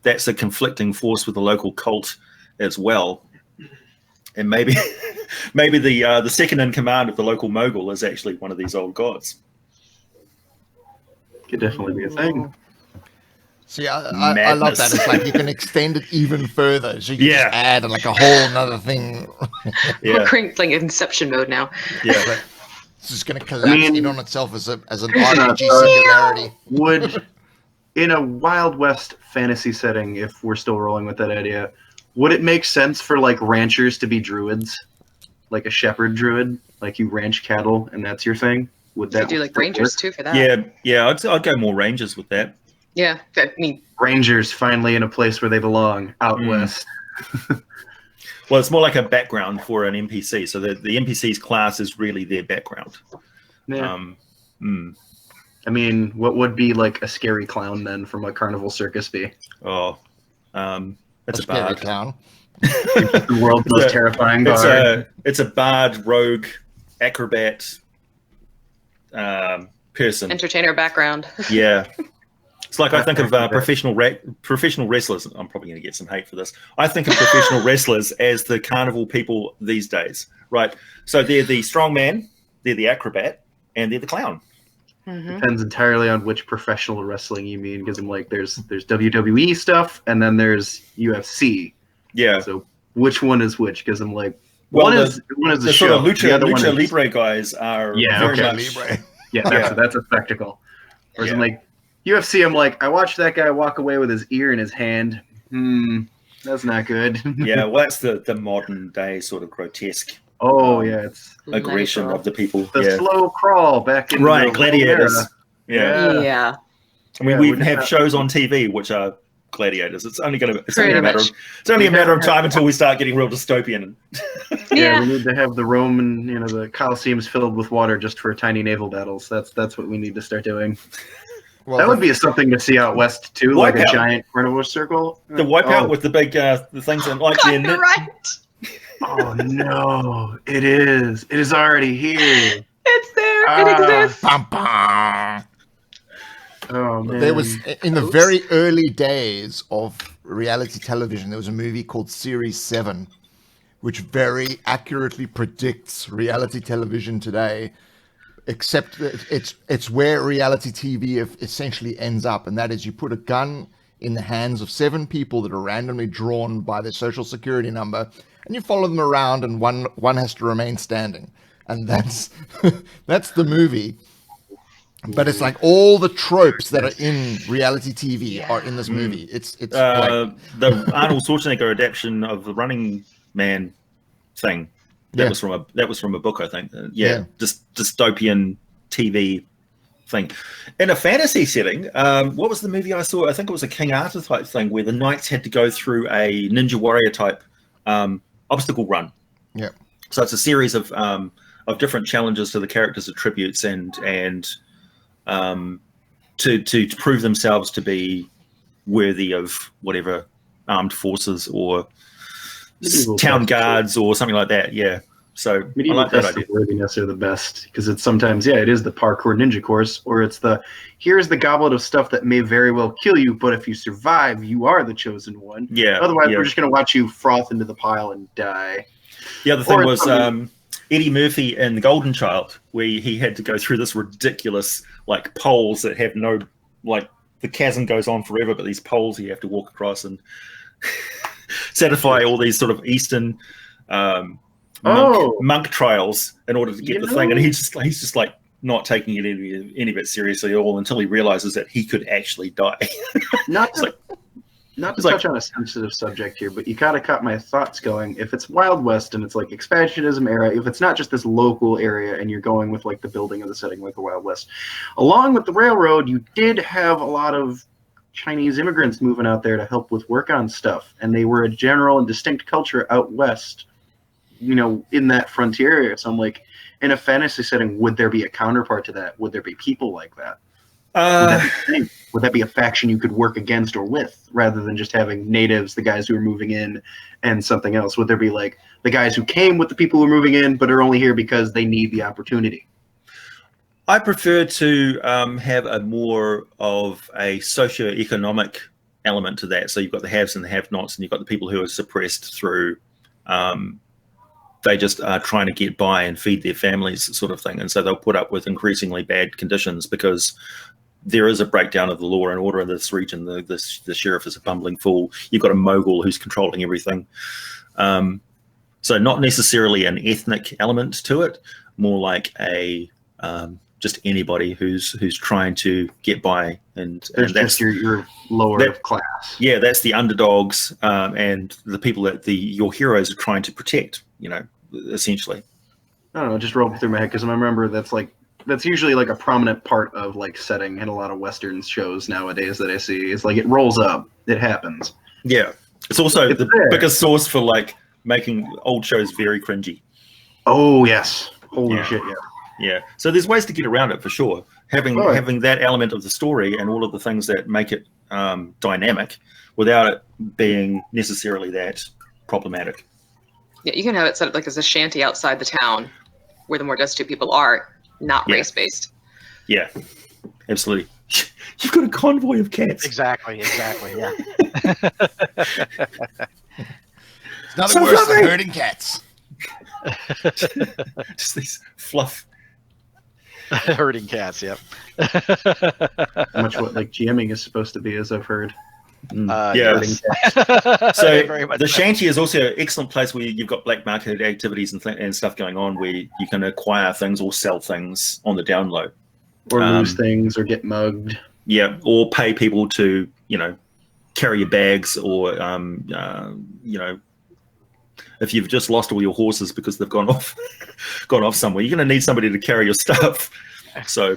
that's a conflicting force with the local cult as well. And maybe the second in command of the local mogul is actually one of these old gods. Could definitely be a thing. See, I love that. It's like you can extend it even further. So you can just add like a whole nother thing. We're like Inception mode now. Yeah. It's just going to collapse in on itself as an RPG singularity. Would, in a Wild West fantasy setting, if we're still rolling with that idea, would it make sense for like ranchers to be druids, like a shepherd druid, like you ranch cattle and that's your thing? Would that do like rangers too for that? Yeah, I'd go more rangers with that. Yeah, I mean, rangers finally in a place where they belong, out west. Well, it's more like a background for an NPC. So the NPC's class is really their background. Yeah. I mean, what would be like a scary clown then from a carnival circus be? Oh, it's a bard. Clown. The world's most terrifying bard. It's a bard, rogue, acrobat person. Entertainer background. Yeah. It's like I think of professional wrestlers. I'm probably going to get some hate for this. I think of professional wrestlers as the carnival people these days, right? So they're the strong man, they're the acrobat, and they're the clown. Depends entirely on which professional wrestling you mean, because I'm like, there's WWE stuff, and then there's UFC. Yeah. So which one is which? Because I'm like, well, one is the show. Sort of lucha is Libre guys are very much. Libre. Yeah, that's a spectacle. Whereas I'm like, UFC, I'm like, I watched that guy walk away with his ear in his hand. That's not good. Yeah, well, that's the modern day sort of grotesque. Oh yeah, it's aggression of the people. The slow crawl back in the gladiators. Yeah. I mean, we even have shows on TV which are gladiators. It's only a matter of time until we start getting real dystopian. Yeah, we need to have the Roman, the Colosseums filled with water just for tiny naval battles. That's what we need to start doing. Well, that would be something to see out west too, like a giant carnival circle. The wipeout with the big the things and like the right. Oh no! It is already here. It's there. It exists. Oh man! There was in the very early days of reality television. There was a movie called Series 7, which very accurately predicts reality television today. Except that it's where reality TV essentially ends up, and that is you put a gun in the hands of 7 people that are randomly drawn by their social security number, and you follow them around, and one has to remain standing, and that's that's the movie. But it's like all the tropes that are in reality TV are in this movie. It's the Arnold Schwarzenegger adaptation of The Running Man thing. That was from a book, I think. Dystopian TV thing. In a fantasy setting, what was the movie I saw? I think it was a King Arthur type thing where the knights had to go through a Ninja Warrior type obstacle run. Yeah. So it's a series of different challenges to the characters' attributes and to prove themselves to be worthy of whatever armed forces or town guards or something like that. Yeah. So medieval I like that tests idea. of worthiness are the best because it's sometimes it is the parkour ninja course, or it's the here's the goblet of stuff that may very well kill you, but if you survive, you are the chosen one. Yeah. Otherwise, we're just going to watch you froth into the pile and die. The other thing was Eddie Murphy in The Golden Child, where he had to go through this ridiculous like poles that have no like the chasm goes on forever, but these poles you have to walk across and satisfy all these sort of Eastern monk trials in order to get the thing, and he's just like not taking any of it seriously at all until he realizes that he could actually die. Not to touch on a sensitive subject here, but you kind of caught my thoughts going. If it's Wild West and it's like expansionism era, if it's not just this local area and you're going with like the building of the setting like the Wild West, along with the railroad, you did have a lot of Chinese immigrants moving out there to help with work on stuff, and they were a general and distinct culture out west, in that frontier area. So I'm like, in a fantasy setting, would there be a counterpart to that? Would there be people like that? Would that be a faction you could work against or with, rather than just having natives, the guys who are moving in, and something else? Would there be like the guys who came with the people who are moving in, but are only here because they need the opportunity? I prefer to have a more of a socio-economic element to that. So you've got the haves and the have-nots, and you've got the people who are suppressed through they just are trying to get by and feed their families sort of thing. And so they'll put up with increasingly bad conditions because there is a breakdown of the law and order in this region. The sheriff is a bumbling fool. You've got a mogul who's controlling everything. So not necessarily an ethnic element to it, more like a just anybody who's trying to get by, and that's just your lower class. Yeah, that's the underdogs and the people that your heroes are trying to protect. Essentially. I don't know, just rolled through my head because I remember that's usually like a prominent part of like setting in a lot of Western shows nowadays that I see. It's like it rolls up, it happens. Yeah, it's also the biggest source for like making old shows very cringy. Oh yes, holy shit, yeah. Yeah, so there's ways to get around it for sure. Having that element of the story and all of the things that make it dynamic without it being necessarily that problematic. Yeah, you can have it set up like as a shanty outside the town where the more destitute people are, not race-based. Yeah, absolutely. You've got a convoy of cats. Exactly, yeah. It's nothing worse than herding cats. Just these fluff. Herding cats, yep. Much what like GMing is supposed to be, as I've heard. Yes. So Very much the shanty is also an excellent place where you've got black market activities and stuff going on, where you can acquire things or sell things on the down low, or lose things or get mugged. Yeah, or pay people to carry your bags, or if you've just lost all your horses because they've gone off somewhere, you're going to need somebody to carry your stuff. So.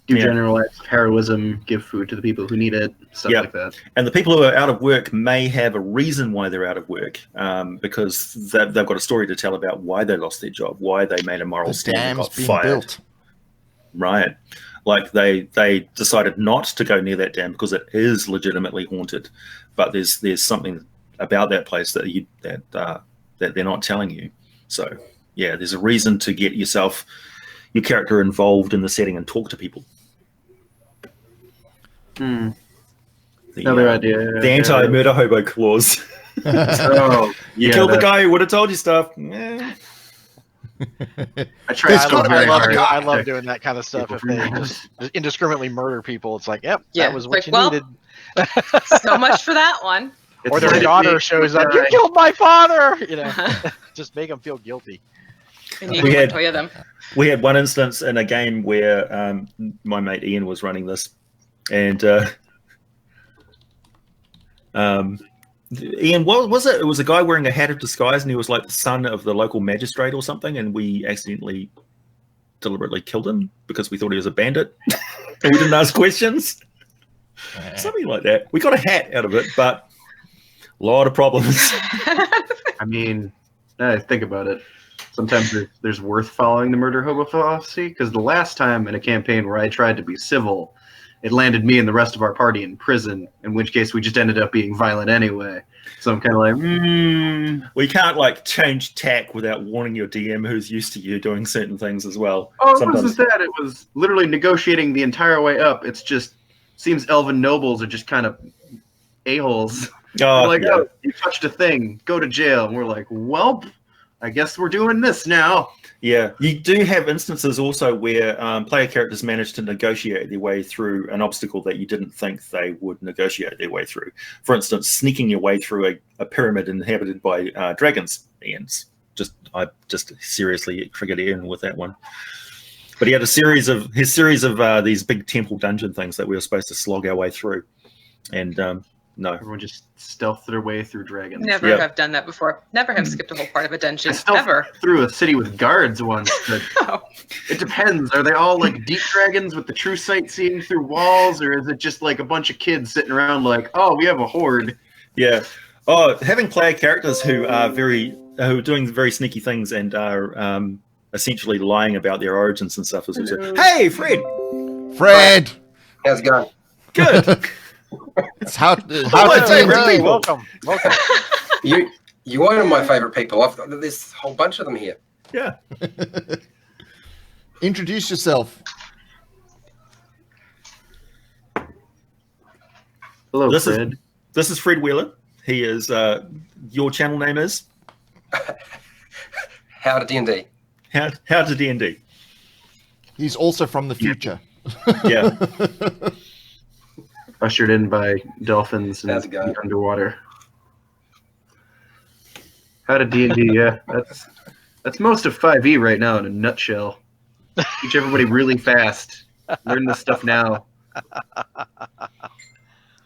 Do general acts of heroism, give food to the people who need it, stuff like that. And the people who are out of work may have a reason why they're out of work, because they've got a story to tell about why they lost their job, why they made a moral stand and got fired. Built. Right. Like they decided not to go near that dam because it is legitimately haunted, but there's something about that place that they're not telling you. So yeah, there's a reason to get your character involved in the setting and talk to people. Another idea. The anti-murder hobo clause. You killed the guy who would have told you stuff. I love doing that kind of stuff. If they just indiscriminately murder people, it's like, that was what you needed. So much for that one. Or their daughter shows up, you killed my father! Just make them feel guilty. And you can toy them. We had one instance in a game where my mate Ian was running this, and Ian, what was it? It was a guy wearing a hat of disguise, and he was like the son of the local magistrate or something, and we accidentally, deliberately killed him because we thought he was a bandit, and we didn't ask questions. Something like that. We got a hat out of it, but a lot of problems. I mean, think about it. Sometimes there's worth following the murder hobo philosophy, because the last time in a campaign where I tried to be civil, it landed me and the rest of our party in prison, in which case we just ended up being violent anyway. So I'm kind of like, We can't like change tack without warning your DM who's used to you doing certain things as well. Oh, it wasn't that. It was literally negotiating the entire way up. It's just, seems elven nobles are just kind of a-holes. Oh, like, yeah. oh, you touched a thing, go to jail. And we're like, well, I guess we're doing this now. Yeah, you do have instances also where player characters manage to negotiate their way through an obstacle that you didn't think they would negotiate their way through. For instance, sneaking your way through a pyramid inhabited by dragons. Ian's I just seriously triggered Ian with that one. But he had his series of these big temple dungeon things that we were supposed to slog our way through, and no. Everyone just stealthed their way through dragons. Never have done that before. Never have skipped a whole part of a dungeon. Ever. Through a city with guards once. But it depends. Are they all like deep dragons with the true sight seeing through walls, or is it just like a bunch of kids sitting around like, oh, we have a horde? Yeah. Oh, having player characters who are doing very sneaky things and are essentially lying about their origins and stuff is also. Hey, Fred. Fred. How's it going? Good. It's how Welcome. You're one of my favorite people. There's a whole bunch of them here. Yeah. Introduce yourself. Hello, Fred. This is Fred Wheeler. He is. Your channel name is. How to D&D. How to D&D. He's also from the future. Yeah. Ushered in by dolphins and underwater. How to D&D, yeah. That's most of 5e right now in a nutshell. Teach everybody really fast. Learn this stuff now.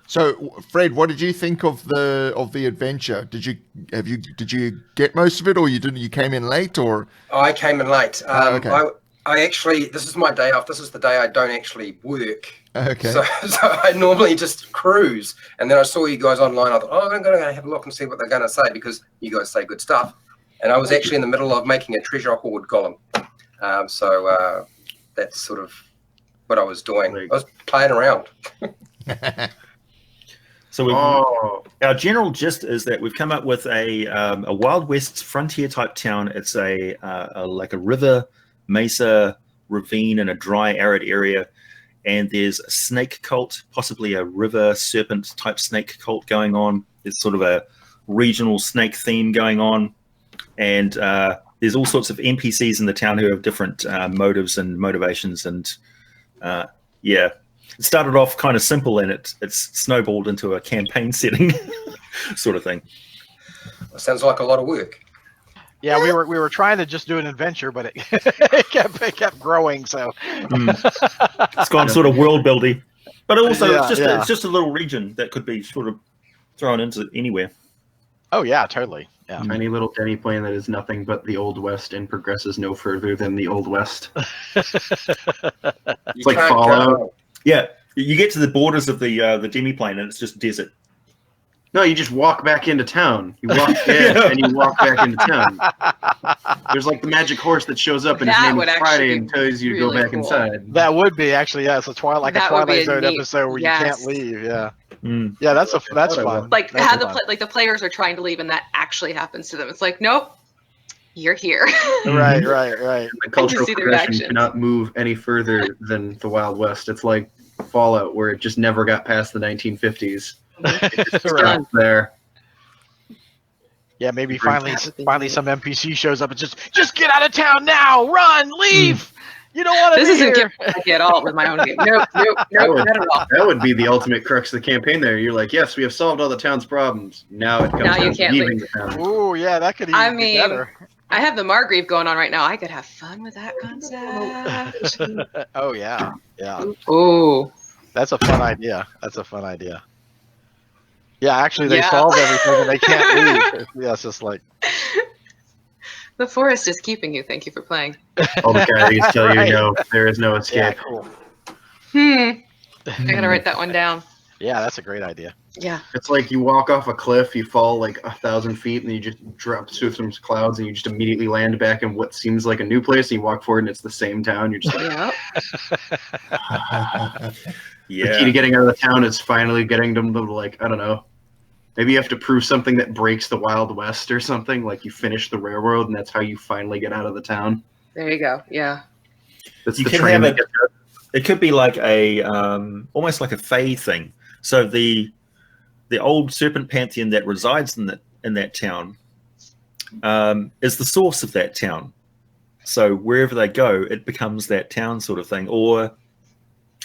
So, Fred, what did you think of the adventure? Did you get most of it, or you didn't? You came in late, or? I came in late. Okay. I actually, this is my day off. This is the day I don't actually work. Okay. So I normally just cruise. And then I saw you guys online. I thought, I'm going to have a look and see what they're going to say, because you guys say good stuff. And I was actually in the middle of making a treasure hoard golem. So that's sort of what I was doing. I was playing around. So our general gist is that we've come up with a Wild West frontier type town. It's like a river, mesa, ravine in a dry, arid area, and there's a snake cult, possibly a river serpent type snake cult going on. There's sort of a regional snake theme going on, and there's all sorts of NPCs in the town who have different motives and motivations, and yeah. It started off kind of simple, and it's snowballed into a campaign setting sort of thing. Sounds like a lot of work. Yeah, we were trying to just do an adventure, but it kept growing. So it's gone sort of world building, but also it's just a little region that could be sort of thrown into anywhere. Oh yeah, totally. Yeah. Tiny little Denny plane that is nothing but the Old West and progresses no further than the Old West. It's like Fallout. Yeah, you get to the borders of the demiplane and it's just desert. No, you just walk back into town. You walk in and you walk back into town. There's like the magic horse that shows up and his name is Friday and tells you to go back inside. That would be actually, yeah. It's a Twilight Zone episode where you can't leave. Yeah, yeah, that's fun. Like how the players are trying to leave and that actually happens to them. It's like, nope, you're here. Right. The cultural progression cannot move any further than the Wild West. It's like Fallout, where it just never got past the 1950s. It just stopped there. Yeah, maybe finally some NPC shows up and just get out of town now, run, leave. You don't want to. This isn't getting at all with my own game. Nope, not at all. That would be the ultimate crux of the campaign. There, you're like, yes, we have solved all the town's problems. Now it comes down to leaving the town. Ooh, yeah, that could even be better. I have the Margrave going on right now. I could have fun with that concept. Oh yeah. Ooh, that's a fun idea. Yeah, actually, they Yeah. solved everything and they can't leave. Yeah, it's just like The forest is keeping you. Thank you for playing. All the coyotes tell Right. you no, there is no yeah, escape. cool. I gotta write that one down. Yeah, that's a great idea. Yeah. It's like you walk off a cliff, you fall like 1,000 feet, and you just drop through some clouds, and you just immediately land back in what seems like a new place. And you walk forward, and it's the same town. You're just like, Yeah. the key to Yeah. getting out of the town is finally getting them to, like, I don't know. Maybe you have to prove something that breaks the Wild West or something. Like you finish the railroad, and that's how you finally get out of the town. There you go. Yeah. That's You the can train have that it. gets out. It could be like a almost like a fae thing. So the old serpent pantheon that resides in that town is the source of that town. So wherever they go, it becomes that town sort of thing. Or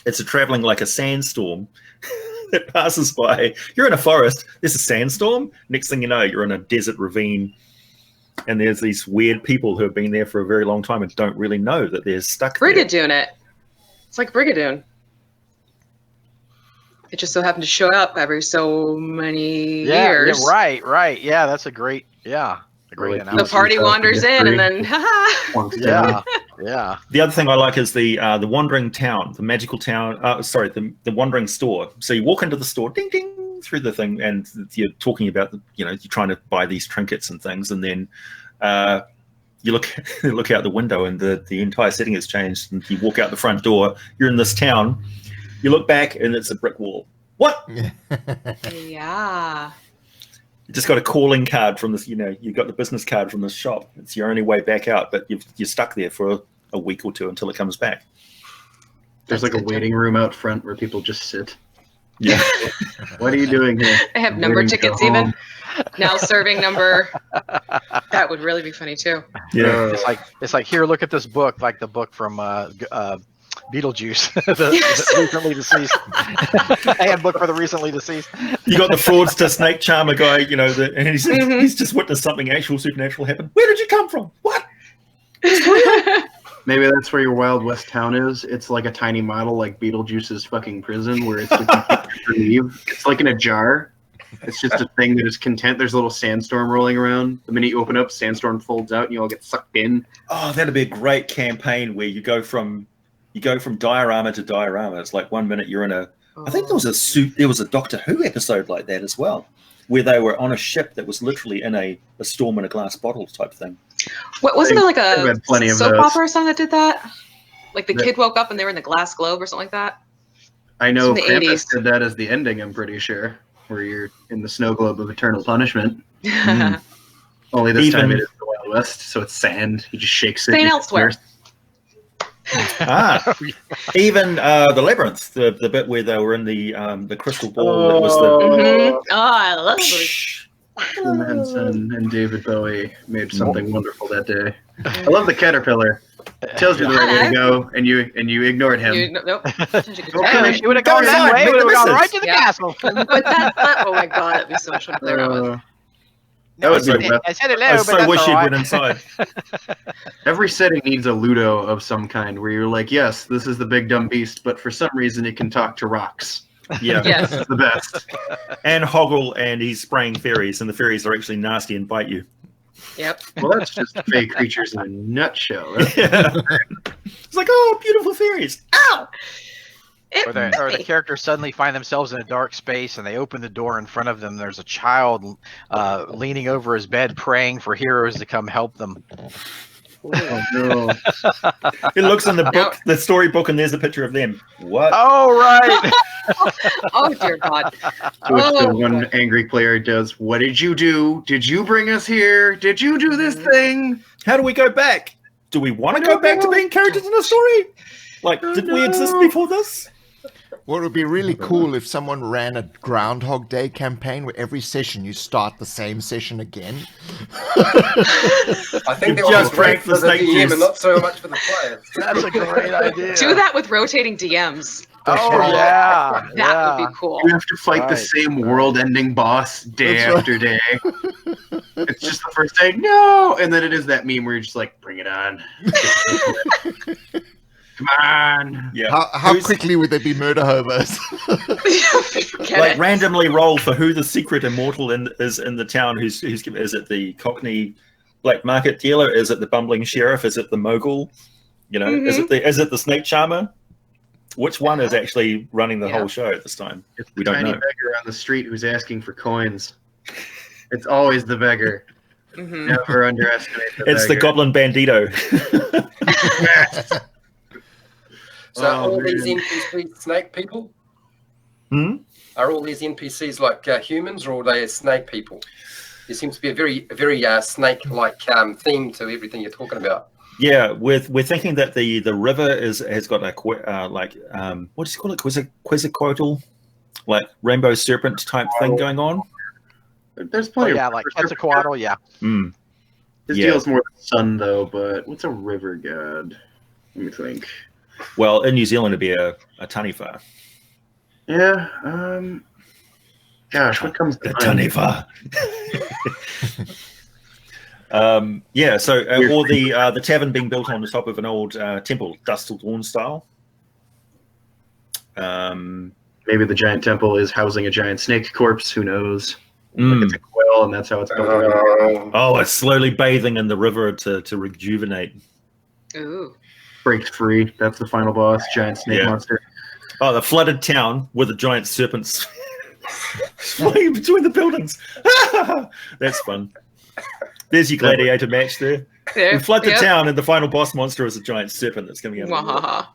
it's traveling like a sandstorm that passes by. You're in a forest. There's a sandstorm. Next thing you know, you're in a desert ravine. And there's these weird people who have been there for a very long time and don't really know that they're stuck there. Brigadoon it. It's like Brigadoon. It just so happened to show up every so many years. Yeah, right. Yeah, that's a great Like, analogy. The party wanders in and then Yeah, yeah. The other thing I like is the wandering town, the magical town. The wandering store. So you walk into the store, ding ding, through the thing, and you're talking about you're trying to buy these trinkets and things, and then you look out the window, and the entire setting has changed. And you walk out the front door, you're in this town. You look back, and it's a brick wall. What? Yeah. You just got a calling card from this. You got the business card from this shop. It's your only way back out, but you're stuck there for a week or two until it comes back. There's like a waiting room out front where people just sit. Yeah. What are you doing here? They have I'm number waiting to go tickets even. home. Now serving number. That would really be funny too. Yeah. It's like here, look at this book, like the book from Beetlejuice, the recently deceased handbook for the recently deceased. You got the fraudster snake charmer guy, and he's just witnessed something actual supernatural happen. Where did you come from? What? Maybe that's where your Wild West town is. It's like a tiny model, like Beetlejuice's fucking prison, where it's like leave. It's like in a jar. It's just a thing that is content. There's a little sandstorm rolling around. The minute you open up, sandstorm folds out, and you all get sucked in. Oh, that'd be a great campaign where you go from diorama to diorama. It's like 1 minute you're in I think there was a Doctor Who episode like that as well, where they were on a ship that was literally in a storm in a glass bottle type thing. What wasn't there like I've a had plenty of soap those. opera or something that did that? Like the kid woke up and they were in the glass globe or something like that? I know It's from the Krampus 80s. did that as the ending, I'm pretty sure, where you're in the snow globe of eternal punishment. Only this time it is the Wild West, so it's sand. He just shakes it. St. and you Elsewhere. Even the labyrinth, the bit where they were in the crystal ball. That was the Mhm. Oh, I love those. Jim Henson and David Bowie made something wonderful that day. I love the caterpillar. It tells you the right way to go, and you ignored him. Nope. Yeah, if you would have gone that way, we would have gone right to the Yeah. castle. But that, oh my god, that'd be so much fun to play around with. That would be I the best. I said hello, I but so that's wish all you'd right. been inside. Every setting needs a Ludo of some kind, where you're like, yes, this is the big dumb beast, but for some reason it can talk to rocks. Yeah. Yes. It's the best. And Hoggle, and he's spraying fairies, and the fairies are actually nasty and bite you. Yep. Well, that's just fake creatures in a nutshell. Right? Yeah. It's like, oh, beautiful fairies. Ow! Or the characters suddenly find themselves in a dark space and they open the door in front of them. There's a child leaning over his bed praying for heroes to come help them. Oh, no. It looks in the book, the storybook, and there's a picture of them. What? Oh, right. Oh dear God. To which the one angry player does, what did you do? Did you bring us here? Did you do this thing? How do we go back? Do we want to go back to being characters in a story? Like, did we exist before this? Well, it would be really cool if someone ran a Groundhog Day campaign where every session you start the same session again. I think You've that was just great drank for the the snake DM juice. and not so much for the players. That's a great idea. Do that with rotating DMs. Oh, yeah. That would be cool. You have to fight the Right. same world-ending boss day That's right. after day. It's just the first day, no! And then it is that meme where you're just like, bring it on. Come on. Yeah. How quickly would there be murder hobos? Forget Like it. randomly roll for who the secret immortal is in the town. Who's is it the Cockney black market dealer? Is it the bumbling sheriff? Is it the mogul? You know, is it the snake charmer? Which one is actually running the whole show at this time? It's We the don't tiny know. beggar on the street who's asking for coins. It's always the beggar. Mhm. Never underestimate the It's the beggar. Goblin Bandito. So Oh, all these man. NPCs snake people? Hmm? Are all these NPCs like humans, or are they snake people? There seems to be a very snake-like theme to everything you're talking about. Yeah, we're thinking that the river has got a what do you call it? Quetzalcoatl, like rainbow serpent type thing going on. There's Oh plenty yeah, of like river- Quetzalcoatl. Yeah. Mm. His Yeah. deal's more the sun, though, but what's a river god? Let me think. Well, in New Zealand, it'd be a taniwha. Yeah, gosh, what comes to The mind? taniwha. Yeah, so or the tavern being built on the top of an old temple, Dust Till Dawn style. Maybe the giant temple is housing a giant snake corpse. Who knows? Mm. Like it's a quail, and that's how it's built. around. Oh, it's slowly bathing in the river to rejuvenate. Ooh. Breaks free. That's the final boss. Giant snake Yeah. monster. Oh, the flooded town with the giant serpents flying between the buildings. That's fun. There's your gladiator match there. There. We flood the Yep. town, and the final boss monster is a giant serpent that's coming out of the water. Wahaha.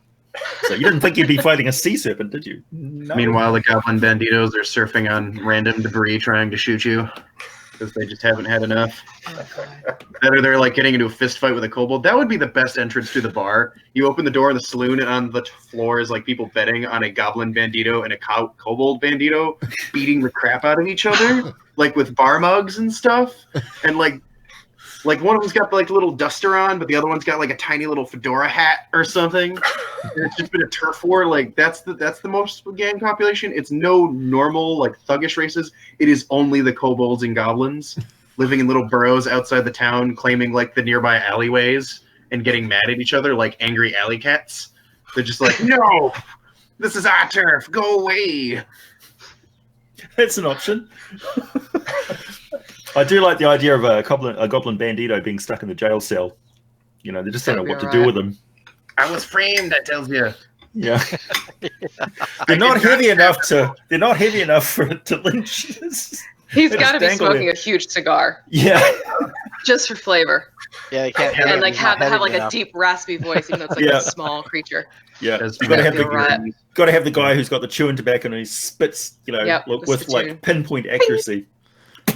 So you didn't think you'd be fighting a sea serpent, did you? No. Meanwhile, the goblin banditos are surfing on random debris trying to shoot you because they just haven't had enough. Oh, God. Or they're like getting into a fist fight with a kobold. That would be the best entrance to the bar. You open the door in the saloon, and on the floor is like people betting on a goblin bandito and a kobold bandito beating the crap out of each other, like with bar mugs and stuff. And like one of them's got like a little duster on, but the other one's got like a tiny little fedora hat or something. And it's just been a turf war. Like that's the most gang population. It's no normal like thuggish races. It is only the kobolds and goblins living in little burrows outside the town, claiming like the nearby alleyways and getting mad at each other like angry alley cats. They're just like, no, this is our turf. Go away. That's an option. I do like the idea of a goblin bandito being stuck in the jail cell. You know, they just don't know what to do with him. I was framed. That tells you. Yeah, they're not heavy enough to. They're not heavy enough for it to lynch. He's They got to just be dangle smoking it. a huge cigar Yeah, just for flavor, Yeah, you can't. and like he's not have heavy like a enough. deep raspy voice, even though it's like Yeah. a small creature. yeah. Does You got to have You're right. the guy who's got the chewing tobacco and he spits. You know, Yep, the with spittoon. like pinpoint accuracy.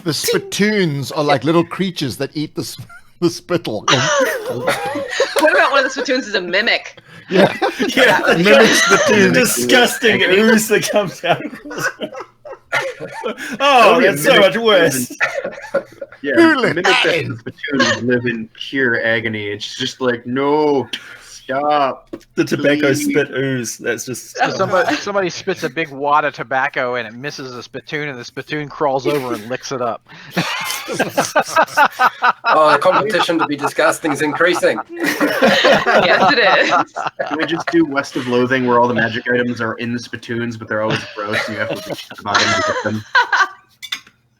The spittoons are like little creatures that eat the spittle. What about one of the spittoons is a mimic? Yeah. Yeah, Mimic spittoon. disgusting ooze that comes out. That Oh, would be a that's so mimic much worse. Yeah, Hooligans. mimic that in Splatoon would live in pure agony. It's just like, no, stop. The tobacco Please. spit ooze. That's just. Somebody spits a big wad of tobacco and it misses the spittoon, and the spittoon crawls over and licks it up. Oh, the competition to be disgusting is increasing. Yes, it is. Can we just do West of Loathing where all the magic items are in the spittoons, but they're always gross and you have to reach the bottom to get them?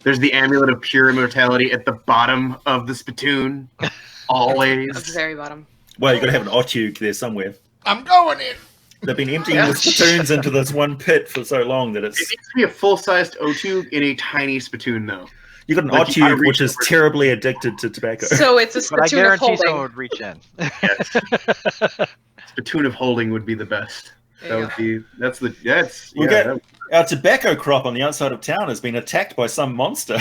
There's the amulet of pure immortality at the bottom of the spittoon. At the Always. very bottom. Well, you've got to have an Otyugh there somewhere. I'm going in. They've been emptying the spittoons into this one pit for so long that It it's. needs to be a full-sized O2 in a tiny spittoon, though. You've got an Like, you gotta Otyugh reach which is over. terribly addicted to tobacco. So it's a But I spittoon of guarantee someone holding. would reach in. Yes. Spittoon of holding would be the best. That There you would be. That's the. That's. We'll Yeah. get- Our tobacco crop on the outside of town has been attacked by some monster.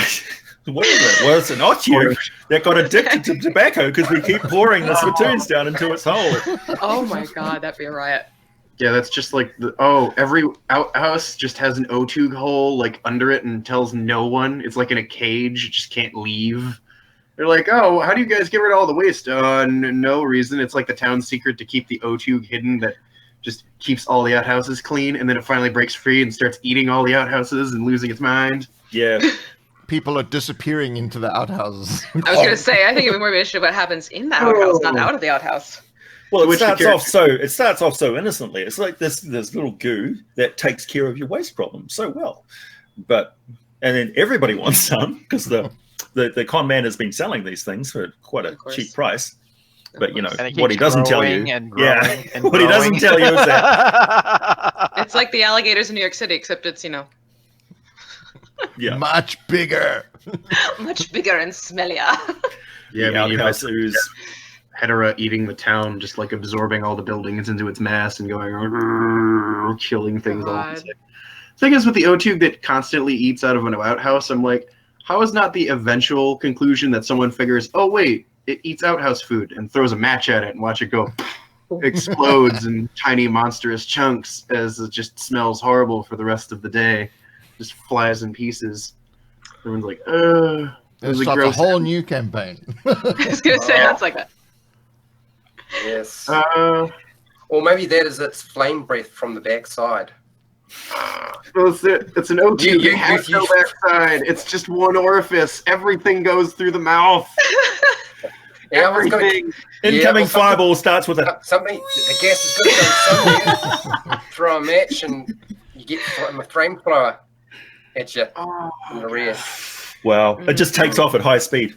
What is it? Well, it's an Otyugh that got addicted to tobacco because we keep pouring the spittoons down into its hole. Oh my god, that'd be a riot. Yeah, that's just like the every outhouse just has an O2 hole like under it and tells no one. It's like in a cage, it just can't leave. They're like, oh, how do you guys get rid of all the waste? No reason. It's like the town's secret to keep the O2 hidden that just keeps all the outhouses clean, and then it finally breaks free and starts eating all the outhouses and losing its mind. Yeah. People are disappearing into the outhouses. I was gonna say, I think it'd be more of an issue of what happens in the outhouse, not out of the outhouse. Well, Which the it starts off so innocently. It's like this little goo that takes care of your waste problem so well, and then everybody wants some because the con man has been selling these things for quite a cheap price. But what he doesn't tell you, what he doesn't tell you is that It's like the alligators in New York City, except it's much bigger. much bigger and smellier. Yeah, the outhouse ooze. Hedera eating the town, just like absorbing all the buildings into its mass and going killing things all. The thing is, with the O2 that constantly eats out of an outhouse, I'm like, how is not the eventual conclusion that someone figures, oh wait, it eats outhouse food and throws a match at it and watch it go explodes in tiny monstrous chunks as it just smells horrible for the rest of the day, just flies in pieces. Everyone's like, It's like a whole new campaign. I was gonna say that's like that. Yes. Or maybe that is its flame breath from the backside. Well, it's an O2 that has no backside. It's just one orifice. Everything goes through the mouth. Everything. Incoming fireball starts with something. The gas is going to go somewhere. Throw a match and you get a flamethrower at you in the rear. Wow, it just takes off at high speed.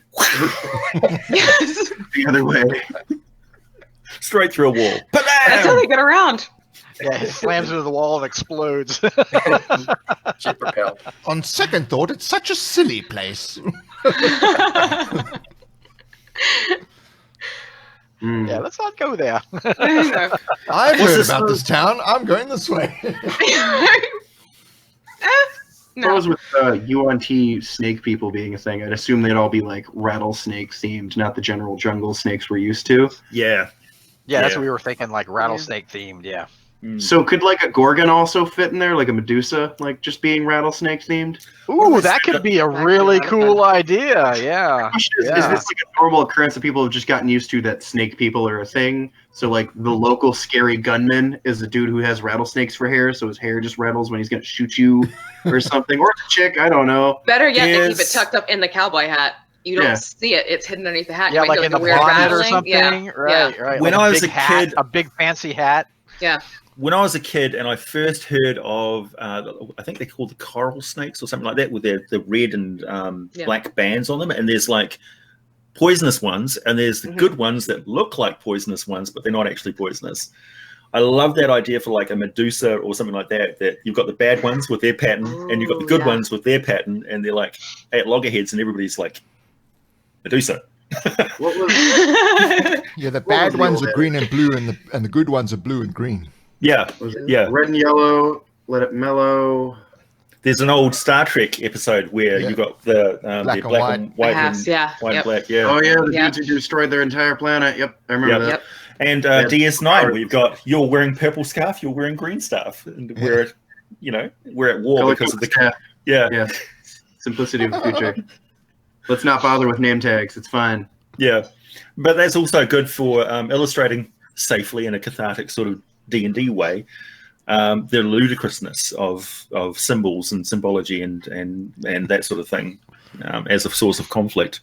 Yes. The other way. Straight through a wall. That's how they get around. Yeah, it slams into the wall and explodes. Jet propelled. On second thought, it's such a silly place. Yeah, let's not go there. I've heard about this town. I'm going this way. If I was with UNT snake people being a thing, I'd assume they'd all be like rattlesnake themed, not the general jungle snakes we're used to. Yeah, that's what we were thinking, like rattlesnake themed. Yeah. So could like a Gorgon also fit in there, like a Medusa, like just being rattlesnake themed? Ooh, that could be a really cool idea. Yeah. Is this like a normal occurrence that people have just gotten used to that snake people are a thing? So like the local scary gunman is a dude who has rattlesnakes for hair, so his hair just rattles when he's gonna shoot you or something. Or it's a chick, I don't know. Better yet, they keep it tucked up in the cowboy hat. You don't see it; it's hidden underneath the hat. Yeah, like in the bonnet or something. Yeah. Right. When like I was a kid, a big fancy hat. Yeah. When I was a kid and I first heard of, I think they're called the coral snakes or something like that, with the red and black bands on them. And there's like poisonous ones, and there's the good ones that look like poisonous ones, but they're not actually poisonous. I love that idea for like a Medusa or something like that, that you've got the bad ones with their pattern and you've got the good ones with their pattern, and they're like at loggerheads and everybody's like, Medusa. The bad ones are green and blue, and the good ones are blue and green. Yeah. Red and yellow, let it mellow. There's an old Star Trek episode where you got the black and white and white and black. Yeah. Oh yeah, the dudes who destroyed their entire planet. Yep, I remember that. And DS9, where you've got you're wearing purple scarf, you're wearing green scarf, and we're at war because of the yeah simplicity of the future. Let's not bother with name tags. It's fine. Yeah, but that's also good for illustrating safely in a cathartic sort of D&D way the ludicrousness of symbols and symbology and that sort of thing as a source of conflict.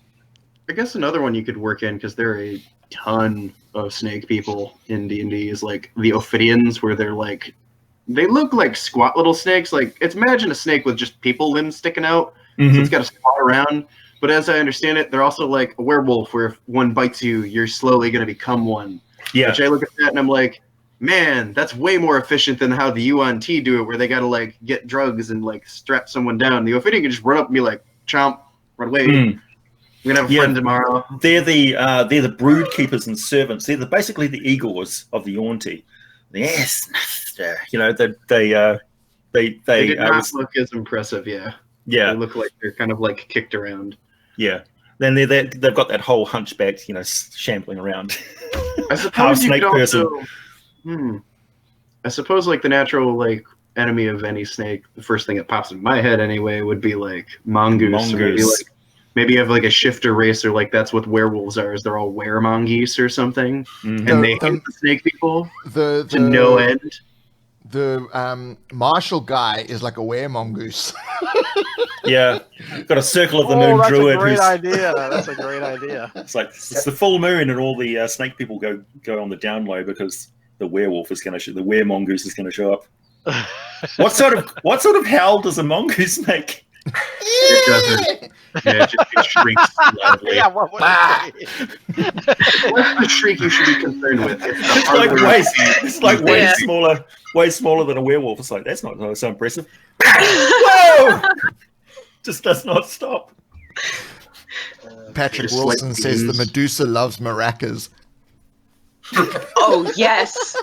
I guess another one you could work in, because there are a ton of snake people in D&D, is like the Ophidians, where they look like squat little snakes. Like, imagine a snake with just people limbs sticking out, so it's got to squat around. But as I understand it, they're also like a werewolf, where if one bites you, you're slowly going to become one. Yeah. Which I look at that and I'm like, man, that's way more efficient than how the UNT do it, where they got to like get drugs and like strap someone down. The Ophidian can just run up and be like, chomp, run away. We're gonna have a friend tomorrow. They're the brood keepers and servants. They're basically the Igors of the Yuan-ti. Yes, master. They did not look as impressive. Yeah. They look like they're kind of like kicked around. Yeah. Then they've got that whole hunchback, shambling around. I suppose you could also. I suppose like the natural like enemy of any snake, the first thing that pops in my head anyway would be like mongoose. Or maybe you have like a shifter race, or like that's what werewolves are, is they're all weremongoose or something, and they hate the snake people to no end. the Marshall guy is like a weremongoose. Yeah, got a circle of the moon that's druid. a great who's, idea. That's a great idea. It's like it's the full moon, and all the snake people go on the down low because the werewolf is going to the weremongoose is going to show up. What sort of howl does a mongoose make? It doesn't. Yeah, it shrieks loudly. Yeah, what would it be? What's the shriek you should be concerned with? It's like way Yeah. smaller than a werewolf. It's like that's not so impressive. Whoa! Just does not stop. Patrick Just Wilson like says the beans. Medusa loves maracas. Oh yes,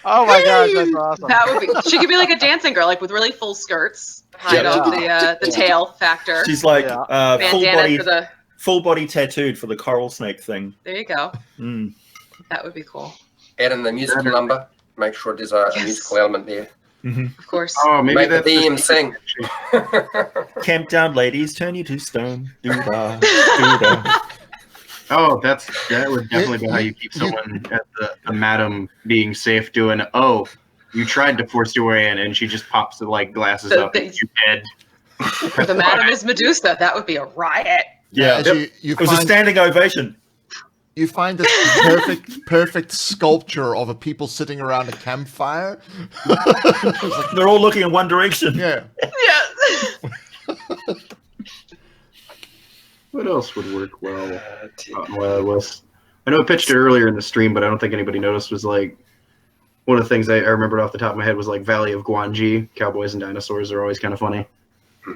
Oh my gosh, that's awesome. that would be. She could be like a dancing girl, like with really full skirts, hide Yeah. off the tail factor. She's like Yeah. Bandana full body tattooed for the coral snake thing. There you go. Mm. That would be cool. Add in the musical number. Make sure there's a Yes. musical element there. Of course. Oh, maybe Make the that's theme sing. Camp down, ladies, turn you to stone. Doo-dah, doo-dah. Oh, that would definitely be how you keep someone at the madam being safe doing, oh, you tried to force your way in, and she just pops the like glasses The up and thing- you dead. The Madam is Medusa. That would be a riot. Yeah, As you it was a find, standing ovation. you find this perfect sculpture of a people sitting around a campfire. They're all looking in one direction. Yeah. Yeah. What else would work well out in Wild West? I know I pitched it earlier in the stream, but I don't think anybody noticed. Was like one of the things I remembered off the top of my head was like Valley of Guanji. Cowboys and dinosaurs are always kind of funny.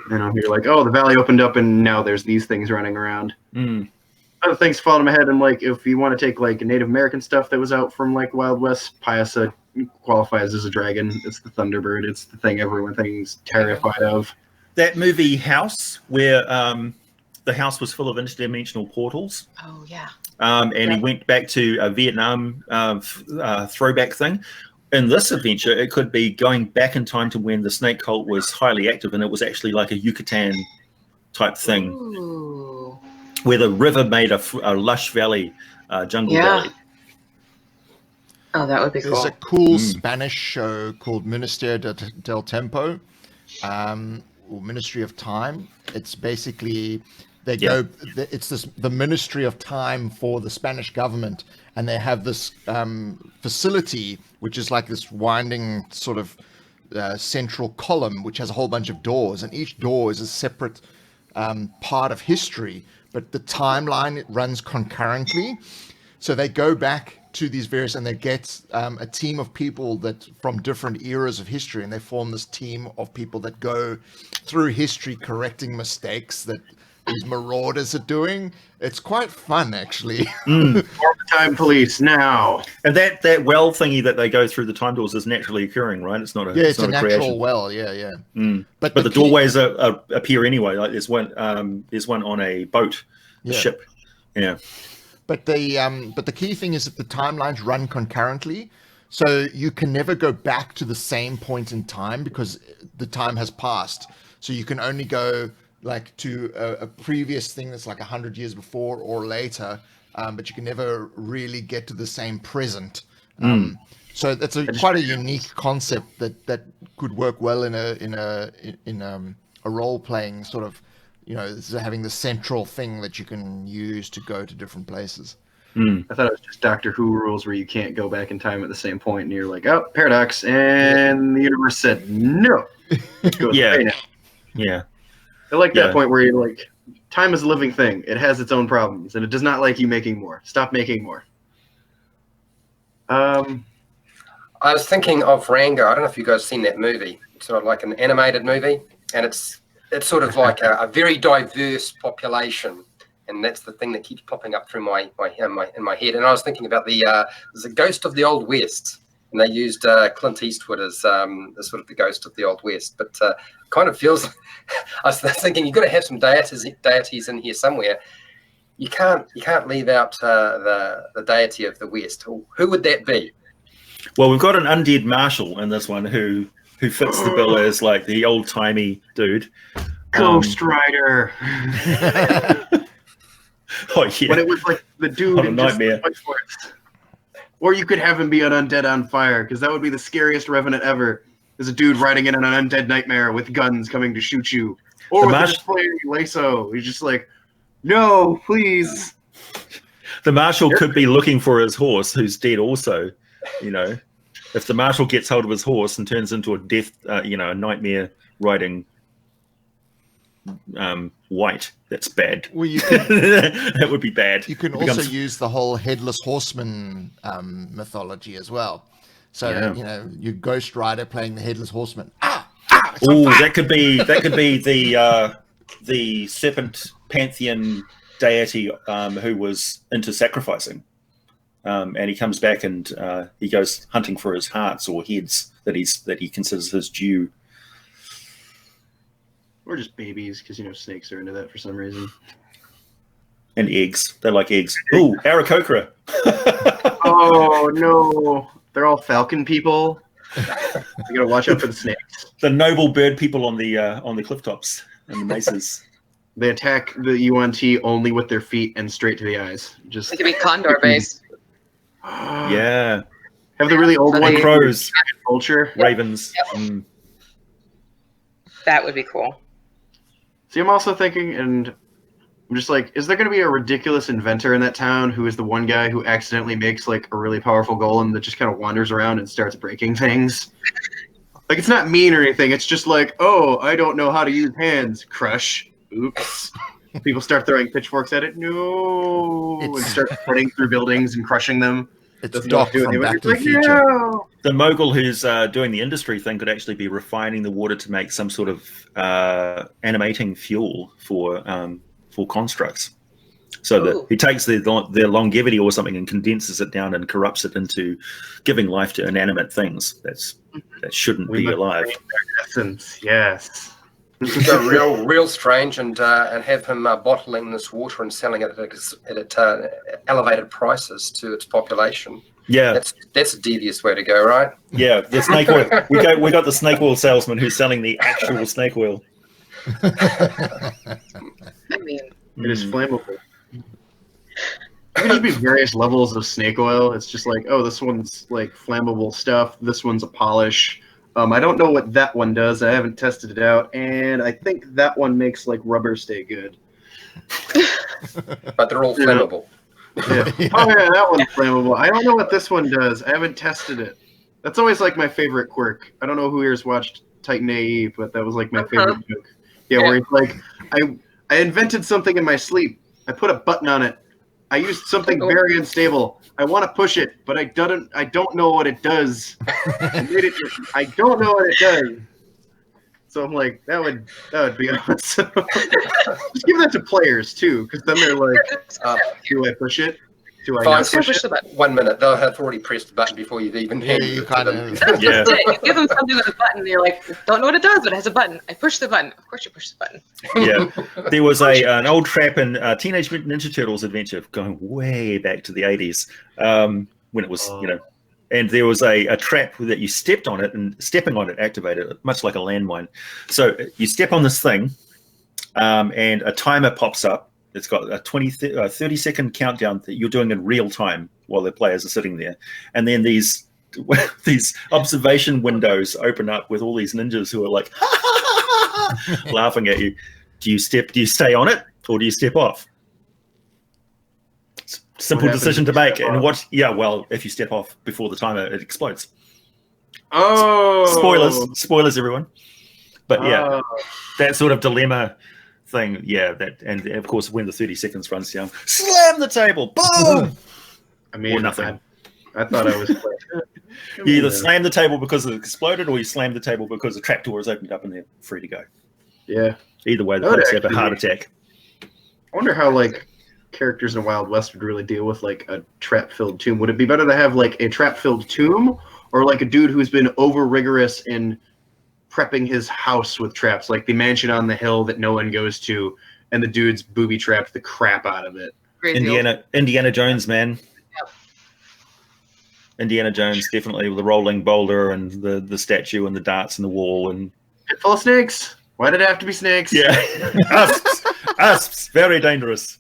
You know, you're like, oh, the valley opened up and now there's these things running around. Mm. Other things fall in my head, and like if you want to take like Native American stuff that was out from like Wild West, Pyasa qualifies as a dragon. It's the Thunderbird. It's the thing everyone's terrified of. That movie House, where the house was full of interdimensional portals, Oh yeah. and Yeah. he went back to a Vietnam throwback thing. In this adventure, it could be going back in time to when the snake cult was highly active, and it was actually like a Yucatan type thing, Ooh. where the river made a lush valley, jungle Yeah. valley. Oh, that would be There's cool. a cool Spanish show called Ministerio del Tempo, or Ministry of Time. It's basically it's the Ministry of Time for the Spanish government, and they have this facility which is like this winding sort of central column which has a whole bunch of doors, and each door is a separate part of history, but the timeline runs concurrently. So they go back to these various, and they get a team of people that from different eras of history, and they form this team of people that go through history correcting mistakes that these marauders are doing. It's quite fun, actually. Time police now. And that well thingy that they go through the time doors is naturally occurring, right? It's not a Yeah, it's a not natural creation. well. Yeah. Mm. But But the key- doorways appear anyway. Like there's one on a boat, a Yeah. ship. Yeah. But the key thing is that the timelines run concurrently, so you can never go back to the same point in time because the time has passed. So you can only go like to a previous thing that's like 100 years before or later, but you can never really get to the same present. So that's quite a unique concept that could work well in a role playing sort of. You know, this is having the central thing that you can use to go to different places. I thought it was just Doctor Who rules where you can't go back in time at the same point, and you're like, oh, paradox, and the universe said no. Go Yeah. straight in. Yeah. I like Yeah. that point where you're like, time is a living thing. It has its own problems, and it does not like you making more. Stop making more. I was thinking of Rango. I don't know if you guys seen that movie. It's sort of like an animated movie, and it's sort of like a very diverse population, and that's the thing that keeps popping up through my head. And I was thinking about there's a Ghost of the Old West, and they used Clint Eastwood as sort of the Ghost of the Old West, but kind of feels. I was thinking you've got to have some deities in here somewhere. You can't leave out the deity of the West. Who would that be? Well, we've got an Undead Marshall in this one who fits the bill as like the old timey dude. Ghost Rider. Oh yeah. When it was like the dude What a in just nightmare. the White Forest. Or you could have him be an undead on fire, because that would be the scariest revenant ever. There's a dude riding in an undead nightmare with guns coming to shoot you. Or with a display lasso. He's just like, no, please. The marshal could be looking for his horse, who's dead also. You know, if the marshal gets hold of his horse and turns into a death, a nightmare riding white, that's bad. Well, you can, that would be bad. You can also use the whole headless horseman mythology as well. So your Ghost Rider playing the headless horseman. Oh, that could be the serpent pantheon deity who was into sacrificing, and he comes back and he goes hunting for his hearts or heads that he considers his due. Or just babies, because snakes are into that for some reason. And eggs. They like eggs. Ooh, Aarakocra. Oh no. They're all falcon people. You gotta watch out for the snakes. The noble bird people on the cliff tops and the mesas. They attack the UNT only with their feet and straight to the eyes. Just It could be condor based. Yeah. Have the really old one crows, vulture, ravens. Yep. That would be cool. See, I'm also thinking, and I'm just like, is there going to be a ridiculous inventor in that town who is the one guy who accidentally makes like a really powerful golem that just kind of wanders around and starts breaking things? Like, it's not mean or anything. It's just like, oh, I don't know how to use hands. Crush. Oops. People start throwing pitchforks at it. No. And start cutting through buildings and crushing them. It's Doc from Back to the Future. No. The mogul who's doing the industry thing could actually be refining the water to make some sort of animating fuel for constructs. So that he takes their longevity or something and condenses it down and corrupts it into giving life to inanimate things that shouldn't be alive. Essence, yes. Go real strange and have him bottling this water and selling it at elevated prices to its population. Yeah, that's a devious way to go, right? Yeah, the snake oil. We got the snake oil salesman who's selling the actual snake oil. I mean, it is flammable. There could just be various levels of snake oil. It's just like, oh, this one's like flammable stuff. This one's a polish. I don't know what that one does. I haven't tested it out, and I think that one makes like rubber stay good. But they're all flammable. Yeah. Oh yeah, that one's flammable. I don't know what this one does. I haven't tested it. That's always like my favorite quirk. I don't know who here's watched Titan AE, but that was like my favorite joke. Yeah, where he's like, I invented something in my sleep. I put a button on it. I used something very unstable. I want to push it, but I don't know what it does. I don't know what it does. So I'm like, that would be awesome. Just give that to players too, because then they're like, do I push it? Do I not push it? 1 minute. They'll have already pressed the button before you've even handed it to them. That's just it. You give them something with a button, and you're like, don't know what it does, but it has a button. I push the button. Of course you push the button. Yeah. There was an old trap in Teenage Mutant Ninja Turtles adventure going way back to the 80s when it was, and there was a trap that you stepped on it, and stepping on it activated it, much like a landmine. So you step on this thing, and a timer pops up. It's got a 30-second countdown that you're doing in real time while the players are sitting there. And then these observation windows open up with all these ninjas who are like, laughing at you. Do you stay on it, or do you step off? Simple decision to make. And if you step off before the timer, it explodes. Oh! Spoilers, everyone. But yeah, that sort of dilemma thing, and of course when the 30 seconds runs down, slam the table, boom. I mean, or nothing. I thought I was you either slam the table because it exploded, or you slam the table because the trapdoor is opened up and they're free to go. Yeah, either way, the players have a heart attack. I wonder how like characters in Wild West would really deal with like a trap filled tomb. Would it be better to have like a trap filled tomb, or like a dude who's been over rigorous in prepping his house with traps, like the mansion on the hill that no one goes to, and the dude's booby trapped the crap out of it? Indiana Jones, man. Yep. Indiana Jones, definitely, with the rolling boulder and the statue and the darts in the wall and full of snakes. Why did it have to be snakes? Yeah, asps, very dangerous.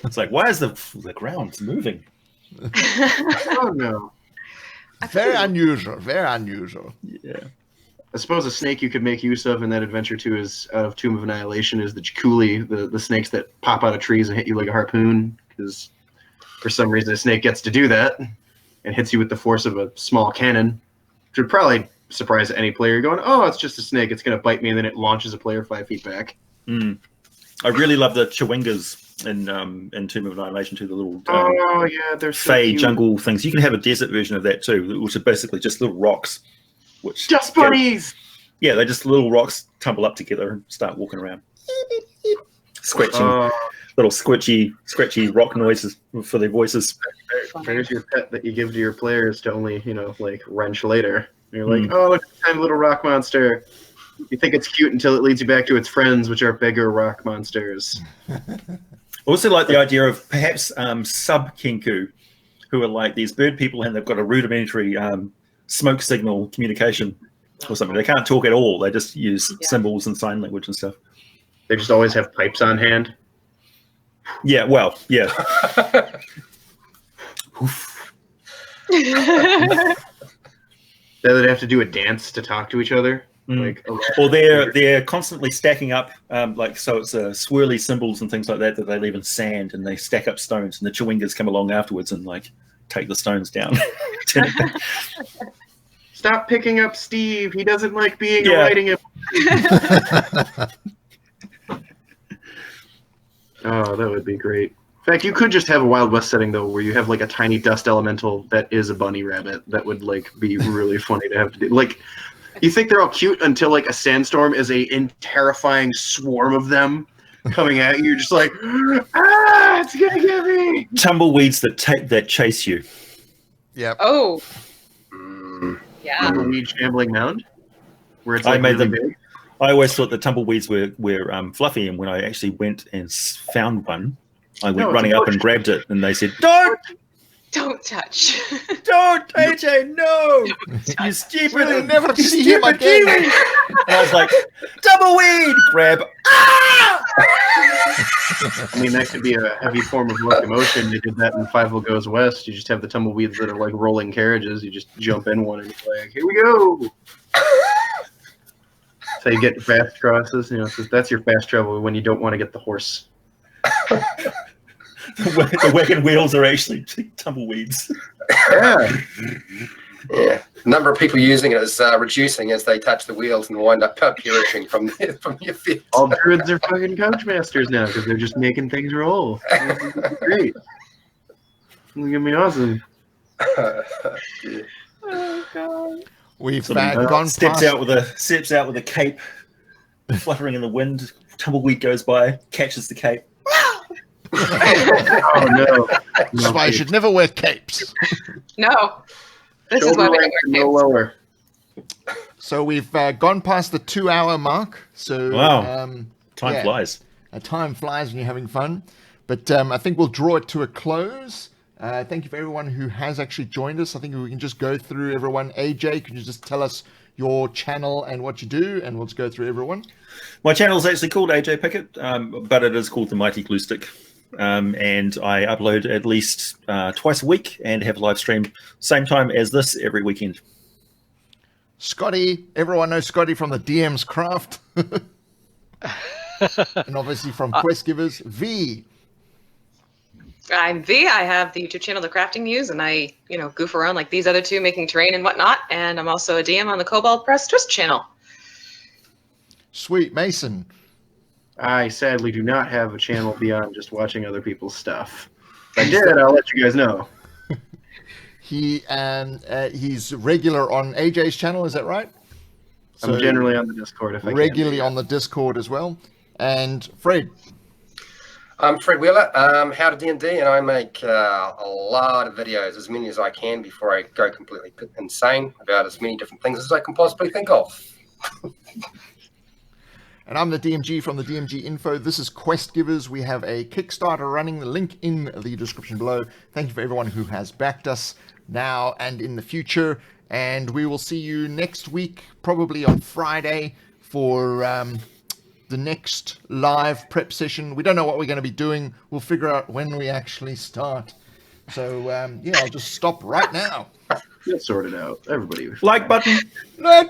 It's like, why is the ground moving? Oh no. Very unusual. Very unusual. Yeah. I suppose a snake you could make use of in that adventure too is out of Tomb of Annihilation is the Chikuli, the snakes that pop out of trees and hit you like a harpoon. Because for some reason a snake gets to do that and hits you with the force of a small cannon, which would probably surprise any player going, "Oh, it's just a snake. It's going to bite me," and then it launches a player 5 feet back. Mm. I really love the Chewingas in Tomb of Annihilation too. The little Oh yeah, they're so fey cute. jungle things. You can have a desert version of that too, which are basically just little rocks. Which Dust bunnies. Yeah, they just little rocks tumble up together and start walking around, scratching little scratchy rock noises for their voices. There's your pet that you give to your players to only, like wrench later. And you're like, oh, look at this tiny little rock monster. You think it's cute until it leads you back to its friends, which are bigger rock monsters. I also like the idea of perhaps sub-Kenku, who are like these bird people and they've got a rudimentary smoke signal communication or something. They can't talk at all. They just use symbols and sign language and stuff. They just always have pipes on hand. Yeah, well, yeah. They'd have to do a dance to talk to each other. Or they're constantly stacking up, so it's swirly symbols and things like that they leave in sand, and they stack up stones, and the Chewingas come along afterwards and take the stones down. Stop picking up Steve. He doesn't like being riding him. Oh, that would be great. In fact, you could just have a Wild West setting though, where you have a tiny dust elemental that is a bunny rabbit. That would be really funny to have to do. You think they're all cute until a sandstorm is a terrifying swarm of them coming at you. You're just like, it's gonna get me. Tumbleweeds that chase you. Yep. Oh. Yeah. Tumbleweed shambling mound, where it's I made really them. big. I always thought the tumbleweeds were fluffy, and when I actually went and found one, I went running up and grabbed it, and they said, Don't touch. Don't, AJ, no! You stupid, We'll never see him again. And I was like, tumbleweed! Grab. Ah! I mean, that could be a heavy form of locomotion. They did that in Five Will Goes West. You just have the tumbleweeds that are like rolling carriages. You just jump in one and you're like, here we go. So you get fast crosses. So that's your fast travel when you don't want to get the horse. The wagon wheels are actually tumbleweeds. Yeah. Yeah. The number of people using it is reducing as they touch the wheels and wind up perishing from your feet. All druids are fucking coach masters now because they're just making things roll. Great. It's gonna be awesome. Oh god. We've Somebody gone steps past... out with a cape fluttering in the wind. Tumbleweed goes by, catches the cape. Oh no. That's why you should never wear capes. No. This is why we don't no wear lower. So we've gone past the 2-hour mark. So Wow. Time flies. Time flies when you're having fun. But I think we'll draw it to a close. Thank you for everyone who has actually joined us. I think we can just go through everyone. AJ, can you just tell us your channel and what you do, and we'll just go through everyone. My channel is actually called AJ Pickett, but it is called The Mighty Glue Stick. And I upload at least twice a week and have a live stream same time as this every weekend. Scotty, everyone knows Scotty from the DM's Craft. And obviously from Quest Givers. V. I'm V. I have the YouTube channel, The Crafting News, and I, goof around like these other two, making terrain and whatnot. And I'm also a DM on the Cobalt Press Twist channel. Sweet. Mason. I sadly do not have a channel beyond just watching other people's stuff. If I did, I'll let you guys know. He's regular on AJ's channel, is that right? I'm generally on the Discord if I can. Regularly on the Discord as well. And Fred. I'm Fred Wheeler, How to D&D, and I make a lot of videos, as many as I can, before I go completely insane about as many different things as I can possibly think of. And I'm the DMG from the DMG Info. This is Quest Givers. We have a Kickstarter running, the link in the description below. Thank you for everyone who has backed us now and in the future. And we will see you next week, probably on Friday, for the next live prep session. We don't know what we're going to be doing. We'll figure out when we actually start. So yeah, I'll just stop right now. Get sorted out, everybody. Like button. Let